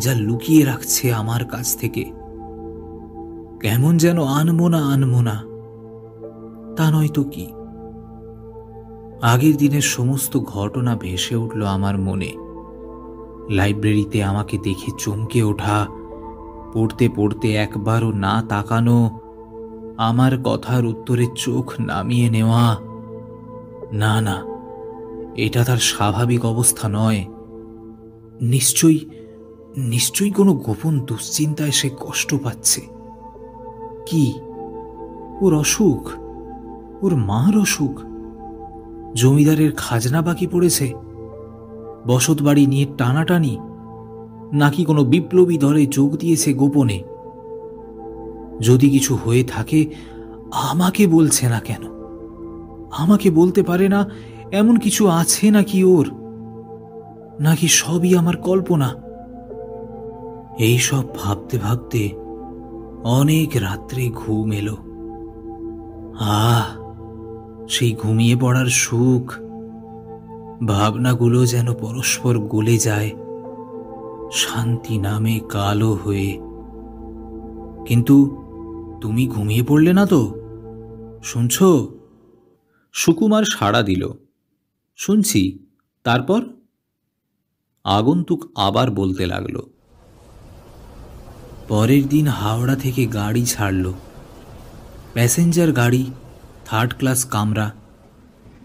যা লুকিয়ে রাখছে আমার কাছ থেকে। কেমন যেন আনমো না, তা নয়তো কি। আগের দিনের সমস্ত ঘটনা ভেসে উঠল আমার মনে। লাইব্রেরিতে আমাকে দেখে চমকে ওঠা, পড়তে পড়তে একবারও না তাকানো, আমার কথার উত্তরে চোখ নামিয়ে নেওয়া। না না, এটা তার স্বাভাবিক অবস্থা নয়। নিশ্চয়ই কোনো গোপন দুশ্চিন্তায় সে কষ্ট পাচ্ছে। কি? ওর অসুখ, ওর মার অসুখ, জমিদারের খাজনা বাকি পড়েছে, বসত বাড়ি নিয়ে টানাটানি, নাকি কোনো বিপ্লবী দলে যোগ দিয়েছে গোপনে? যদি কিছু হয়ে থাকে আমাকে বলছে না কেন? আমাকে বলতে পারে না এমন কিছু আছে নাকি ওর? নাকি সবই আমার কল্পনা? এই সব ভাবতে ভাবতে অনেক রাত্রে ঘুম এলো। সেই ঘুমিয়ে পড়ার সুখ, ভাবনাগুলো যেন পরস্পর গলে যায় শান্তি নামে কালো হয়ে। কিন্তু তুমি ঘুমিয়ে পড়লে না তো? শুনছ? সুকুমার সাড়া দিল, শুনছি। তারপর? আগন্তুক আবার বলতে লাগল। পরের দিন হাওড়া থেকে গাড়ি ছাড়ল, প্যাসেঞ্জার গাড়ি, 3rd ক্লাস কামরা।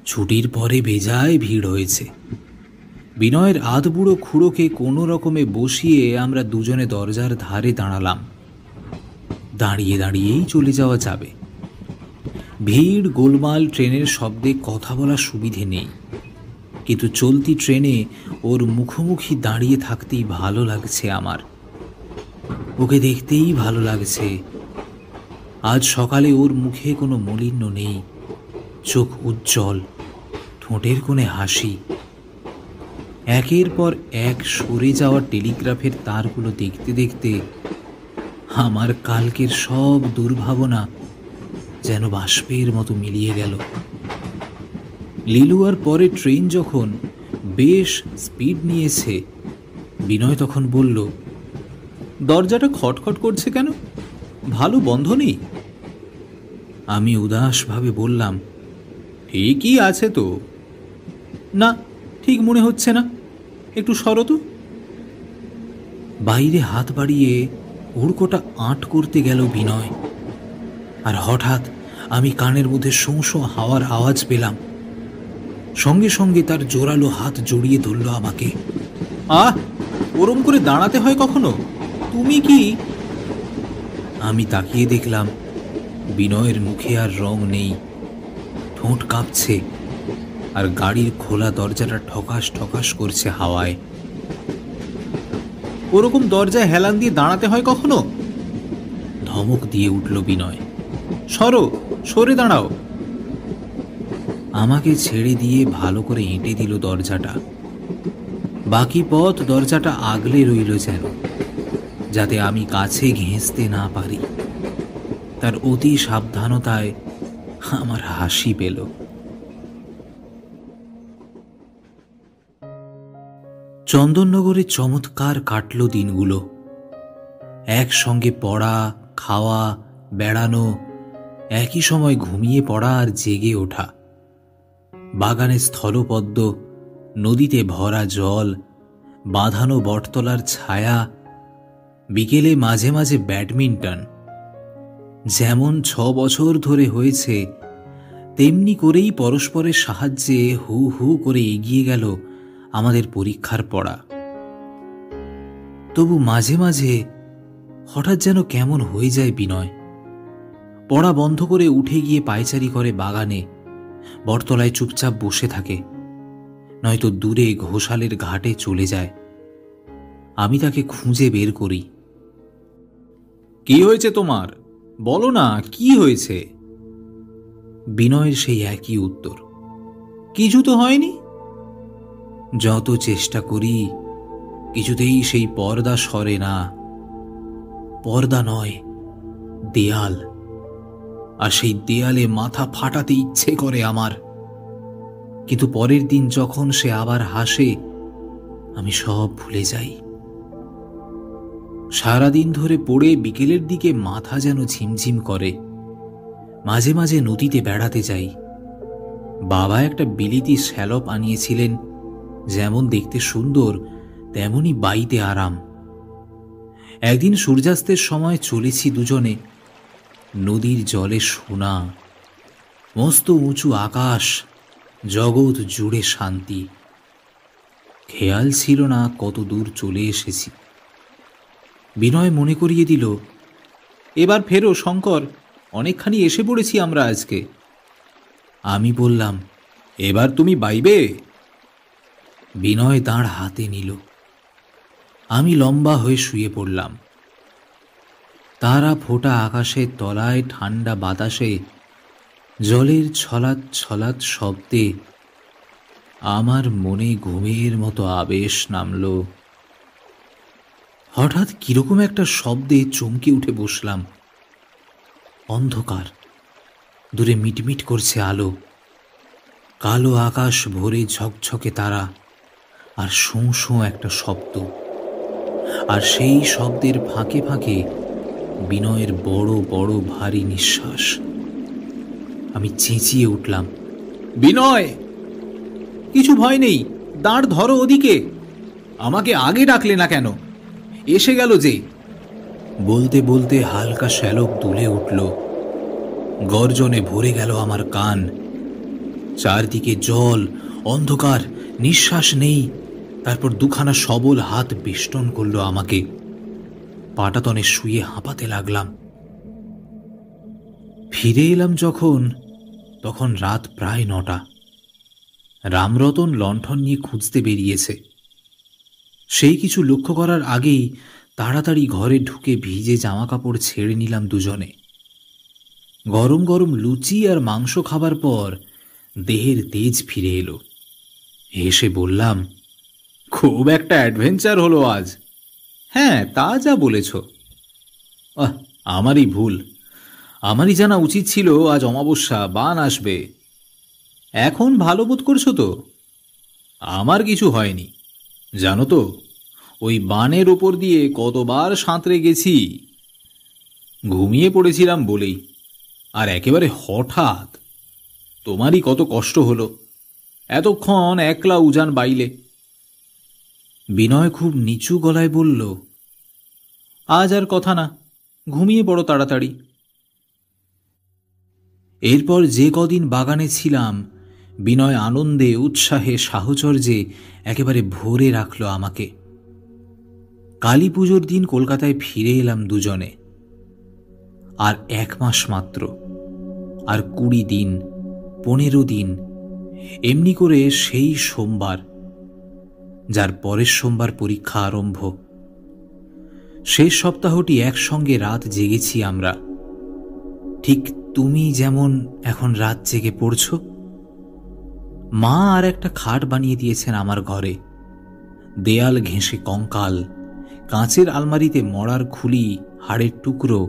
ছুটির পরে বেজায় ভিড় হয়েছে। বিনয়ের আধবুড়ো খুড়োকে কোনো রকমে বসিয়ে আমরা দুজনে দরজার ধারে দাঁড়ালাম। দাঁড়িয়ে দাঁড়িয়েই চলে যাওয়া যাবে। ভিড়, গোলমাল, ট্রেনের শব্দে কথা বলার সুবিধে নেই, কিন্তু চলতি ট্রেনে ওর মুখোমুখি দাঁড়িয়ে থাকতেই ভালো লাগছে আমার। ওকে দেখতেই ভালো লাগছে। আজ সকালে ওর মুখে কোনো মলিন্য নেই, চোখ উজ্জ্বল, ঠোঁটের কোণে হাসি। একের পর এক সরে যাওয়া টেলিগ্রাফের তারগুলো দেখতে দেখতে আমার কালকের সব দুর্ভাবনা যেন বাষ্পের মতো মিলিয়ে গেল। লিলুয়ার পরে ট্রেন যখন বেশ স্পিড নিয়েছে, বিনয় তখন বলল, দরজাটা খটখট করছে কেন? ভালো বন্ধ নেই? আমি উদাসভাবে বললাম, ঠিকই আছে তো। না, ঠিক মনে হচ্ছে না, একটু সরো তো। বাইরে হাত বাড়িয়ে হুড়কোটা আঁট করতে গেল বিনয়, আর হঠাৎ আমি কানের মধ্যে শোঁ শোঁ হাওয়ার আওয়াজ পেলাম। সঙ্গে সঙ্গে তার জোরালো হাত জড়িয়ে ধরল আমাকে। আহ, ওরম করে দাঁড়াতে হয় কখনো? তুমি কি? আমি তাকিয়ে দেখলাম বিনয়ের মুখে আর রং নেই, ঠোঁট কাঁপছে, আর গাড়ির খোলা দরজাটা ঠকাস ঠকাস করছে হাওয়ায়। ওরকম দরজায় হেলান দিয়ে দাঁড়াতে হয় কখনো? ধমক দিয়ে উঠল বিনয়। সরো, সরে দাঁড়াও। আমাকে ছেড়ে দিয়ে ভালো করে এঁটে দিল দরজাটা। বাকি পথ দরজাটা আগলে রইল যেন, যাতে আমি কাছে ঘেঁষতে না পারি। তার অতি সাবধানতায় আমার হাসি পেল। চন্দননগরে চমৎকার কাটল দিনগুলো। একসঙ্গে পড়া, খাওয়া, বেড়ানো, একই সময় ঘুমিয়ে পড়া আর জেগে ওঠা। বাগানে স্থলপদ্ম, নদীতে ভরা জল, বাঁধানো বটতলার ছায়া, বিকেলে মাঝে মাঝে ব্যাডমিন্টন। যেমন 6 বছর ধরে হয়েছে, তেমনি করেই পরস্পরের সাহায্যে হু হু করে এগিয়ে গেল আমাদের পরীক্ষার পড়া। তবু মাঝে মাঝে হঠাৎ যেন কেমন হয়ে যায় বিনয়। পড়া বন্ধ করে উঠে গিয়ে পায়চারি করে বাগানে, বটতলায় চুপচাপ বসে থাকে, নয়তো দূরে ঘোষালের ঘাটে চলে যায়। আমি তাকে খুঁজে বের করি। কি হয়েছে তোমার? বলো না, কি হয়েছে? বিনয়ের সেই একই উত্তর, কিছু তো হয়নি। যত চেষ্টা করি কিছুতেই সেই পর্দা সরে না। পর্দা নয়, দেয়াল। আর সেই দেয়ালে মাথা ফাটাতে ইচ্ছে করে আমার। কিন্তু পরের দিন যখন সে আবার হাসে, আমি সব ভুলে যাই। সারাদিন ধরে পড়ে বিকেলের দিকে মাথা যেন ঝিমঝিম করে। মাঝে মাঝে নদীতে বেড়াতে যাই। বাবা একটা বিলিতি শ্যালপ আনিয়েছিলেন, যেমন দেখতে সুন্দর তেমনি বাইতে আরাম। একদিন সূর্যাস্তের সময় চলেছি দুজনে। নদীর জলে সোনা, মস্ত উঁচু আকাশ, জগৎ জুড়ে শান্তি। খেয়াল ছিল না কত দূর চলে এসেছি। বিনয় মনে করিয়ে দিল, এবার ফেরো শঙ্কর, অনেকখানি এসে পড়েছি আমরা আজকে। আমি বললাম, এবার তুমি বাইবে? বিনয় দাঁড় হাতে নিল। আমি লম্বা হয়ে শুয়ে পড়লাম। তারা ফোটা আকাশের তলায় ঠান্ডা বাতাসে জলের ছলাৎ ছলাৎ শব্দে আমার মনে ঘুমের মতো আবেশ নামল। হঠাৎ কিরকম একটা শব্দে চমকে উঠে বসলাম। অন্ধকার, দূরে মিটমিট করছে আলো, কালো আকাশ ভরে ঝকঝকে তারা, আর শোঁ শোঁ একটা শব্দ, আর সেই শব্দের ফাঁকে ফাঁকে বিনয়ের বড় বড় ভারী নিঃশ্বাস। আমি চেঁচিয়ে উঠলাম, বিনয়! কিছু ভয় নেই, দাঁড় ধরো ওদিকে। আমাকে আগে ডাকলে না কেন? এসে গেল যে। বলতে বলতে হালকা শ্যালক দুলে উঠল, গর্জনে ভরে গেল আমার কান। চারদিকে জল, অন্ধকার, নিঃশ্বাস নেই। তারপর দুখানা সবল হাত বেষ্টন করল আমাকে। পাটাতনে শুয়ে হাঁপাতে লাগলাম। ফিরে এলাম যখন, তখন রাত প্রায় 9টা। রামরতন লণ্ঠন নিয়ে খুঁজতে বেরিয়েছে। সেই কিছু লক্ষ্য করার আগেই তাড়াতাড়ি ঘরে ঢুকে ভিজে জামা কাপড় ছেড়ে নিলাম দুজনে। গরম গরম লুচি আর মাংস খাবার পর দেহের তেজ ফিরে এলো। হেসে বললাম, খুব একটা অ্যাডভেঞ্চার হলো আজ। হ্যাঁ, তা যা বলেছ। আমারই ভুল। আমারই জানা উচিত ছিল আজ অমাবস্যা, বান আসবে। এখন ভালো বোধ করছো তো? আমার কিছু হয়নি, জানো তো। ওই বানের ওপর দিয়ে কতবার সাঁতরে গেছি। ঘুমিয়ে পড়েছিলাম বলেই, আর একেবারে হঠাৎ। তোমারই কত কষ্ট হলো, এতক্ষণ একলা উজান বাইলে। বিনয় খুব নিচু গলায় বলল, আজ আর কথা না, ঘুমিয়ে পড়ো তাড়াতাড়ি। এরপর যে কদিন বাগানে ছিলাম, বিনয় আনন্দে, উৎসাহে, সাহচর্যে একেবারে ভরে রাখল আমাকে। কালী পুজোর দিন কলকাতায় ফিরে এলাম দুজনে। আর 1 মাস মাত্র, আর 20 দিন, 15 দিন, এমনি করে সেই সোমবার, যার পরের সোমবার পরীক্ষা আরম্ভ। শেষ সপ্তাহটি একসঙ্গে রাত জেগেছি আমরা। ঠিক তুমি যেমন এখন রাত জেগে পড়ছ। মা আর একটা খাট বানিয়ে দিয়েছেন আমার ঘরে। দেয়াল ঘেঁষে কঙ্কাল, কাঁচের আলমারিতে মরার খুলি, হাড়ের টুকরো,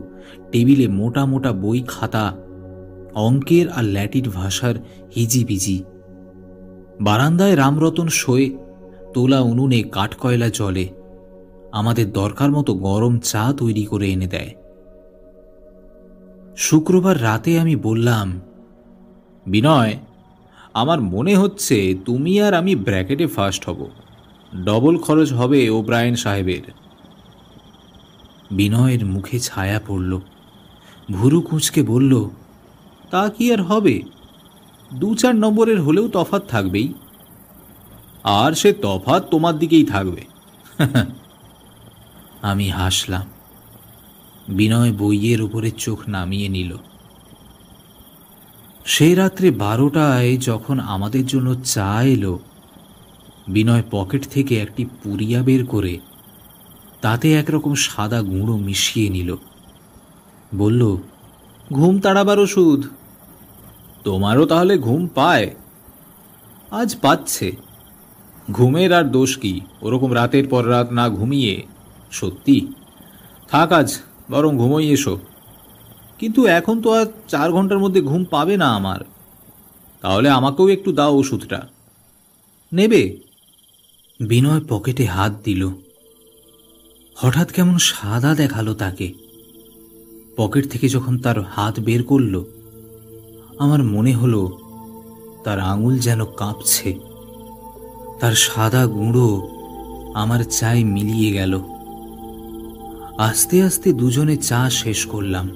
টেবিলে মোটা মোটা বই খাতা, অঙ্কের আর ল্যাটিন ভাষার হিজিবিজি। বারান্দায় রামরতন শোয়ে, তোলা উনুনে কাঠকয়লা জ্বলে, আমাদের দরকার মতো গরম চা তৈরি করে এনে দেয়। শুক্রবার রাতে আমি বললাম, বিনয়, আমার মনে হচ্ছে তুমি আর আমি ব্র্যাকেটে ফার্স্ট হব। ডবল খরচ হবে ওব্রায়েন সাহেবের। বিনয়ের মুখে ছায়া পড়ল। ভুরু কুঁচকে বলল, তা কি আর হবে? 2-4 নম্বরের হলেও তফাৎ থাকবেই। আর সে তফাৎ তোমার দিকেই থাকবে। আমি হাসলাম। বিনয় বইয়ের উপরে চোখ নামিয়ে নিল। সেই রাত্রে 12টায় যখন আমাদের জন্য চা এলো, বিনয় পকেট থেকে একটি পুরিয়া বের করে তাতে একরকম সাদা গুঁড়ো মিশিয়ে নিল। বলল, ঘুম তাড়াবার ওষুধ। তোমারও তাহলে ঘুম পায়? আজ পাচ্ছে। ঘুমের আর দোষ কি, ওরকম রাতের পর রাত না ঘুমিয়ে। সত্যি, থাক আজ বরং ঘুমোই এসো। কিন্তু এখন তো আর 4 ঘন্টার মধ্যে ঘুম পাবে না আমার। তাহলে আমাকেও একটু দাও ওষুধটা। নেবে? বিনয় পকেটে হাত দিল। হঠাৎ কেমন সাদা দেখালো তাকে। পকেট থেকে যখন তার হাত বের করল, আমার মনে হলো তার আঙুল যেন কাঁপছে। তার সাদা গুঁড়ো আমার চায়ে মিলিয়ে গেল। আস্তে আস্তে দুজনে চা শেষ করলাম।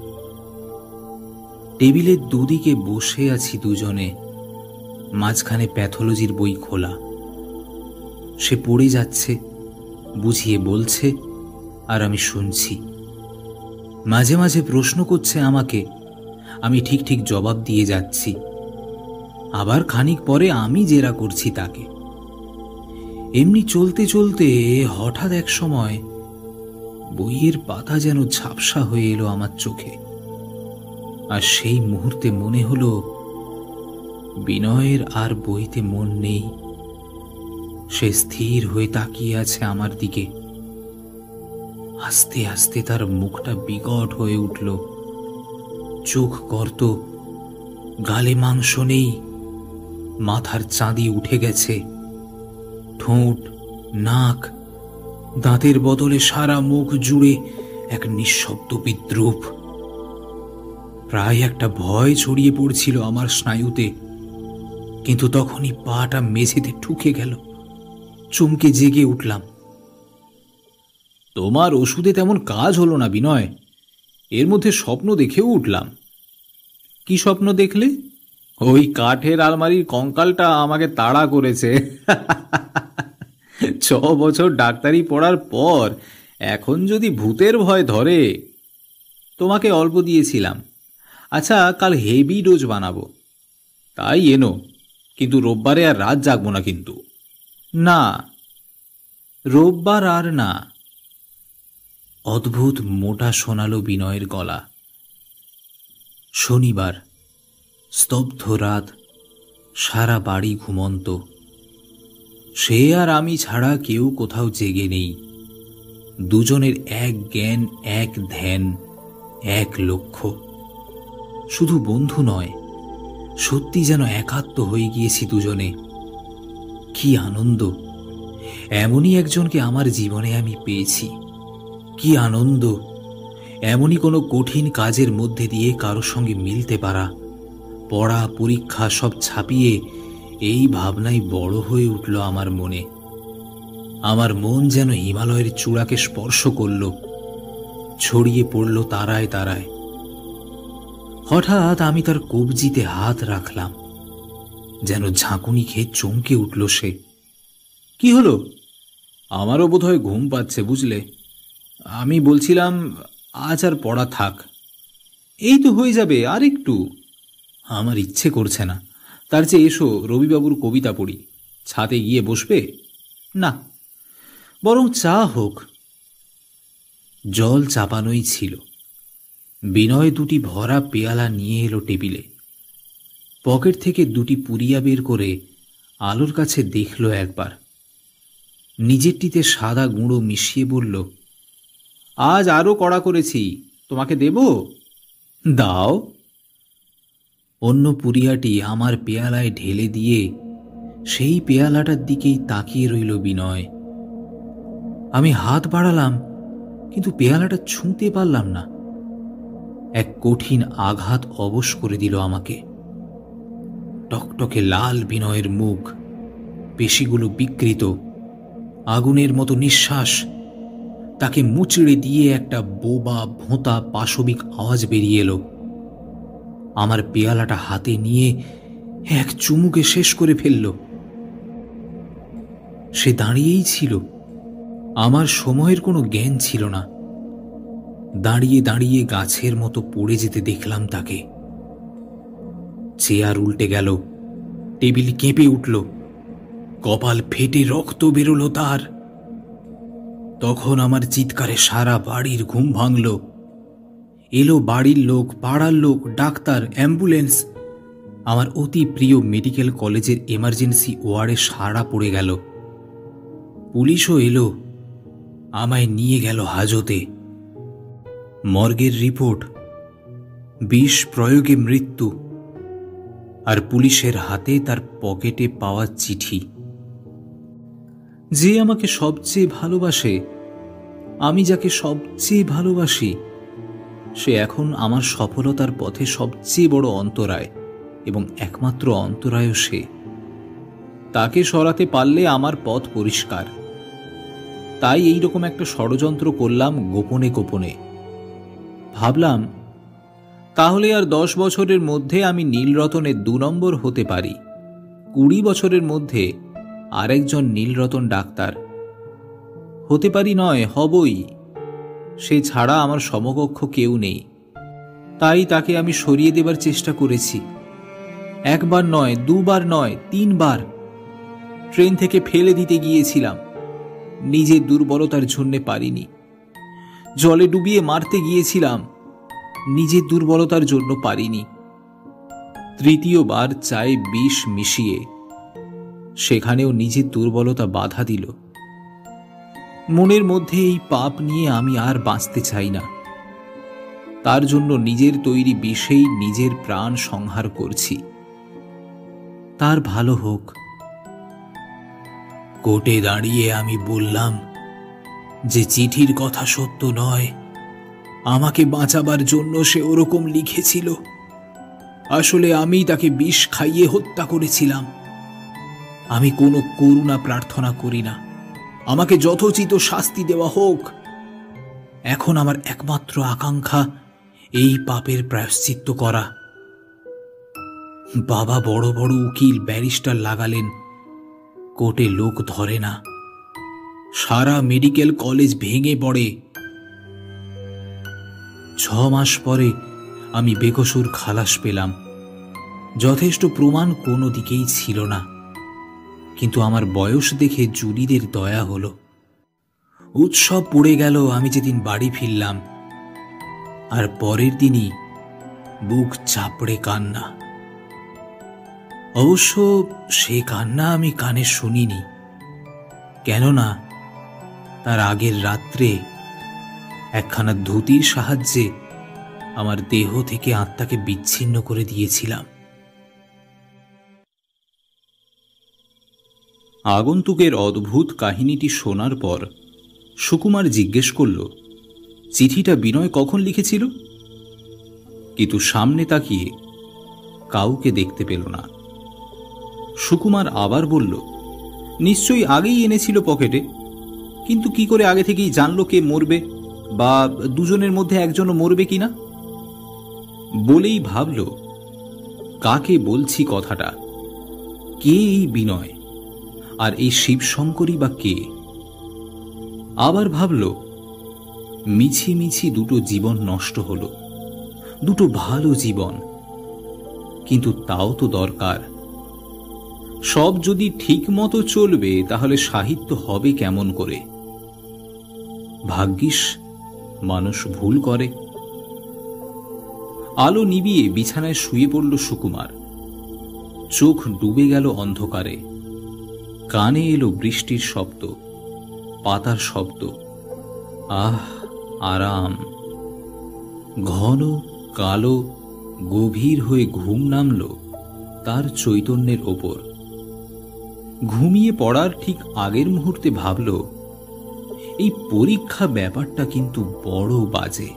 টেবিলের দুদিকে বসে আছি দুজনে, মাঝখানে প্যাথোলজির বই খোলা। সে পড়ে যাচ্ছে, বুঝিয়ে বলছে, আর আমি শুনছি। মাঝে মাঝে প্রশ্ন করছে আমাকে, আমি ঠিক ঠিক জবাব দিয়ে যাচ্ছি। আবার খানিক পরে আমি জেরা করছি তাকে। এমনি চলতে চলতে হঠাৎ এক সময় বইয়ের পাতা যেন ঝাপসা হয়ে এলো আমার চোখে। আর সেই মুহূর্তে মনে হলো বিনয়ের আর বইতে মন নেই। সে স্থির হয়ে তাকিয়ে আছে আমার দিকে। আস্তে আস্তে তার মুখটা বিকট হয়ে উঠল। চোখ গর্ত, গালে মাংস নেই, মাথার চাঁদি উঠে গেছে, ঠোঁট, নাক, দাঁতের বদলে সারা মুখ জুড়ে এক নিঃশব্দ বিদ্রূপ। প্রায় একটা ভয় ছড়িয়ে পড়ছিল আমার স্নায়ুতে, কিন্তু তখনই পাটা মেঝেতে ঠুকে গেল। চমকে জেগে উঠলাম। তোমার ওষুধে তেমন কাজ হলো না বিনয়, এর মধ্যে স্বপ্ন দেখেও উঠলাম। কি স্বপ্ন দেখলে? ওই কাঠের আলমারির কঙ্কালটা আমাকে তাড়া করেছে। 6 বছর ডাক্তারি পড়ার পর এখন যদি ভূতের ভয় ধরে। তোমাকে অল্প দিয়েছিলাম। আচ্ছা, কাল হেভি ডোজ বানাবো, তাই এনো, কিন্তু রোববারে আর রাত জাগবো না কিন্তু। না, রোববার আর না। অদ্ভুত মোটা শোনালো বিনয়ের গলা। শনিবার, স্তব্ধ রাত, সারা বাড়ি ঘুমন্ত। সে আর আমি ছাড়া কেউ কোথাও জেগে নেই। দুজনের এক জ্ঞান, এক ধ্যান, এক লক্ষ্য। শুধু বন্ধু নয়, সত্যি যেন একাত্ম হয়ে গিয়েছি দুজনে। কি আনন্দ! এমনই একজনকে আমার জীবনে আমি পেয়েছি। কি আনন্দ! এমনই কোনো কঠিন কাজের মধ্যে দিয়ে কারোর সঙ্গে মিলতে পারা। পড়া, পরীক্ষা সব ছাপিয়ে এই ভাবনাই বড় হয়ে উঠল আমার মনে। আমার মন যেন হিমালয়ের চূড়াকে স্পর্শ করল, ছড়িয়ে পড়ল তারায় তারায়। হঠাৎ আমি তার কবজিতে হাত রাখলাম, যেন ঝাঁকুনি খেয়ে চমকে উঠল সে। কি হলো? আমারও বোধহয় ঘুম পাচ্ছে, বুঝলে। আমি বলছিলাম, আজ আর পড়া থাক, এই তো হয়ে যাবে, আর একটু। আমার ইচ্ছে করছে না। তার চেয়ে এসো রবিবাবুর কবিতা পড়ি। ছাদে গিয়ে বসবে? না, বরং চা হোক। জল চাপানোই ছিল। বিনয় দুটি ভরা পেয়ালা নিয়ে এলো টেবিলে। পকেট থেকে দুটি পুরিয়া বের করে আলোর কাছে দেখল একবার। নিজেরটিতে সাদা গুঁড়ো মিশিয়ে বলল, আজ আরো কড়া করেছি, তোমাকে দেব? দাও। অন্য পুরিয়াটি আমার পেয়ালায় ঢেলে দিয়ে সেই পেয়ালাটার দিকেই তাকিয়ে রইল বিনয়। আমি হাত বাড়ালাম, কিন্তু পেয়ালাটা ছুঁতে পারলাম না। এক কঠিন আঘাত অবশ করে দিল আমাকে। টকটকে লাল বিনয়ের মুখ, পেশিগুলো বিকৃত, আগুনের মতো নিঃশ্বাস। তাকে মুচড়ে দিয়ে একটা বোবা ভোঁতা পাশবিক আওয়াজ বেরিয়ে এলো। আমার পেয়ালাটা হাতে নিয়ে এক চুমুকে শেষ করে ফেলল। সে দাঁড়িয়েই ছিল। আমার সময়ের কোনো জ্ঞান ছিল না। দাঁড়িয়ে দাঁড়িয়ে গাছের মতো পড়ে যেতে দেখলাম তাকে। চেয়ার উল্টে গেল, টেবিল কেঁপে উঠল, কপাল ফেটে রক্ত বেরোলো তার। তখন আমার চিৎকারে সারা বাড়ির ঘুম ভাঙল। এলো বাড়ির লোক, পাড়ার লোক, ডাক্তার, অ্যাম্বুলেন্স। আমার অতি প্রিয় মেডিকেল কলেজের এমার্জেন্সি ওয়ার্ডে সাড়া পড়ে গেল। পুলিশও এলো, আমায় নিয়ে গেল হাজতে। মর্গের রিপোর্ট, বিষ প্রয়োগে মৃত্যু, আর পুলিশের হাতে তার পকেটে পাওয়া চিঠি। যে আমাকে সবচেয়ে ভালোবাসে, আমি যাকে সবচেয়ে ভালোবাসি, সে এখন আমার সফলতার পথে সবচেয়ে বড় অন্তরায়, এবং একমাত্র অন্তরায়ও সে। তাকে সরাতে পারলে আমার পথ পরিষ্কার। তাই এইরকম একটা ষড়যন্ত্র করলাম গোপনে গোপনে। ভাবলাম, তাহলে আর 10 বছরের মধ্যে আমি নীলরতনের 2 নম্বর হতে পারি। 20 বছরের মধ্যে আরেকজন নীলরতন ডাক্তার হতে পারি। নয়, হবই। সে ছাড়া আমার সমকক্ষ কেউ নেই। তাই তাকে আমি সরিয়ে দেবার চেষ্টা করেছি। 1 বার নয়, 2 বার নয়, 3 বার। ট্রেন থেকে ফেলে দিতে গিয়েছিলাম, নিজের দুর্বলতার জন্যে পারিনি। জলে ডুবিয়ে মারতে গিয়েছিলাম, নিজের দুর্বলতার জন্য পারিনি। 3য় বার চায়ে বিষ মিশিয়ে, সেখানেও নিজের দুর্বলতা বাধা দিল। মনের মধ্যে এই পাপ নিয়ে আমি আর বাঁচতে চাই না। তার জন্য নিজের তৈরি বিষেই নিজের প্রাণ সংহার করছি। তার ভালো হোক। কোর্টে দাঁড়িয়ে আমি বললাম যে চিঠির কথা সত্য নয়, আমাকে বাঁচাবার জন্য সে ওরকম লিখেছিল। আসলে আমি তাকে বিষ খাইয়ে হত্যা করেছিলাম। আমি কোনো করুণা প্রার্থনা করি না, আমাকে যথোচিত শাস্তি দেওয়া হোক। এখন আমার একমাত্র আকাঙ্ক্ষা এই পাপের প্রায়শ্চিত্ত করা। বাবা বড় বড় উকিল ব্যারিস্টার লাগালেন, কোর্টে লোক ধরে না, সারা মেডিকেল কলেজ ভেঙে পড়ে। 6 মাস পরে আমি বেকসুর খালাস পেলাম। যথেষ্ট প্রমাণ কোনো দিকেই ছিল না, কিন্তু আমার বয়স দেখে জুরিদের দয়া হলো। উৎসব পড়ে গেল আমি যেদিন বাড়ি ফিরলাম, আর পরের দিনই বুক চাপড়ে কান্না। অবশ্য সে কান্না আমি কানে শুনিনি, কেননা তার আগের রাত্রে একখানা ধুতির সাহায্যে আমার দেহ থেকে আত্মাকে বিচ্ছিন্ন করে দিয়েছিলাম। আগন্তুকের অদ্ভুত কাহিনীটি শোনার পর সুকুমার জিজ্ঞেস করল, চিঠিটা বিনয় কখন লিখেছিল? কিন্তু সামনে তাকিয়ে কাউকে দেখতে পেল না। সুকুমার আবার বলল, নিশ্চয়ই আগেই এনেছিল পকেটে, কিন্তু কি করে আগে থেকেই জানলো কে মরবে, বা দুজনের মধ্যে একজনও মরবে কিনা? বলেই ভাবল, কাকে বলছি কথাটা, কে এই বিনয়, আর এই শিবশঙ্করই বা কে? আবার ভাবল, মিছি মিছি দুটো জীবন নষ্ট হলো, দুটো ভালো জীবন, কিন্তু তাও তো দরকার। সব যদি ঠিক মতো চলবে তাহলে সাহিত্য হবে কেমন করে? ভাগ্যিস মানুষ ভুল করে। আলো নিবিয়ে বিছানায় শুয়ে পড়ল সুকুমার। চোখ ডুবে গেল অন্ধকারে। কানে এলো বৃষ্টির শব্দ, পাতার শব্দ। আহ, আরাম। ঘন কালো গভীর হয়ে ঘুম নামল তার চৈতন্যের ওপর। ঘুমিয়ে পড়ার ঠিক আগের মুহূর্তে ভাবল, এই পরীক্ষা ব্যাপারটা কিন্তু বড় বাজে।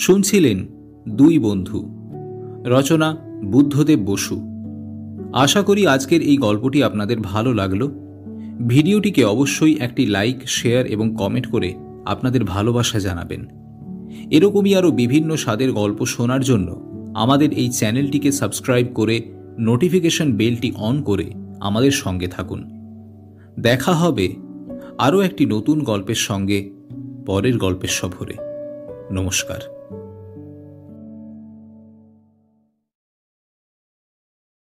শুনছিলেন দুই বন্ধু, রচনা বুদ্ধদেব বসু। আশা করি আজকের এই গল্পটি আপনাদের ভালো লাগলো। ভিডিওটিকে অবশ্যই একটি লাইক, শেয়ার এবং কমেন্ট করে আপনাদের ভালোবাসা জানাবেন। এরকমই আরও বিভিন্ন স্বাদের গল্প শোনার জন্য আমাদের এই চ্যানেলটিকে সাবস্ক্রাইব করে নোটিফিকেশন বেলটি অন করে আমাদের সঙ্গে থাকুন। দেখা হবে আরও একটি নতুন গল্পের সঙ্গে পরের গল্পের সফরে। নমস্কার।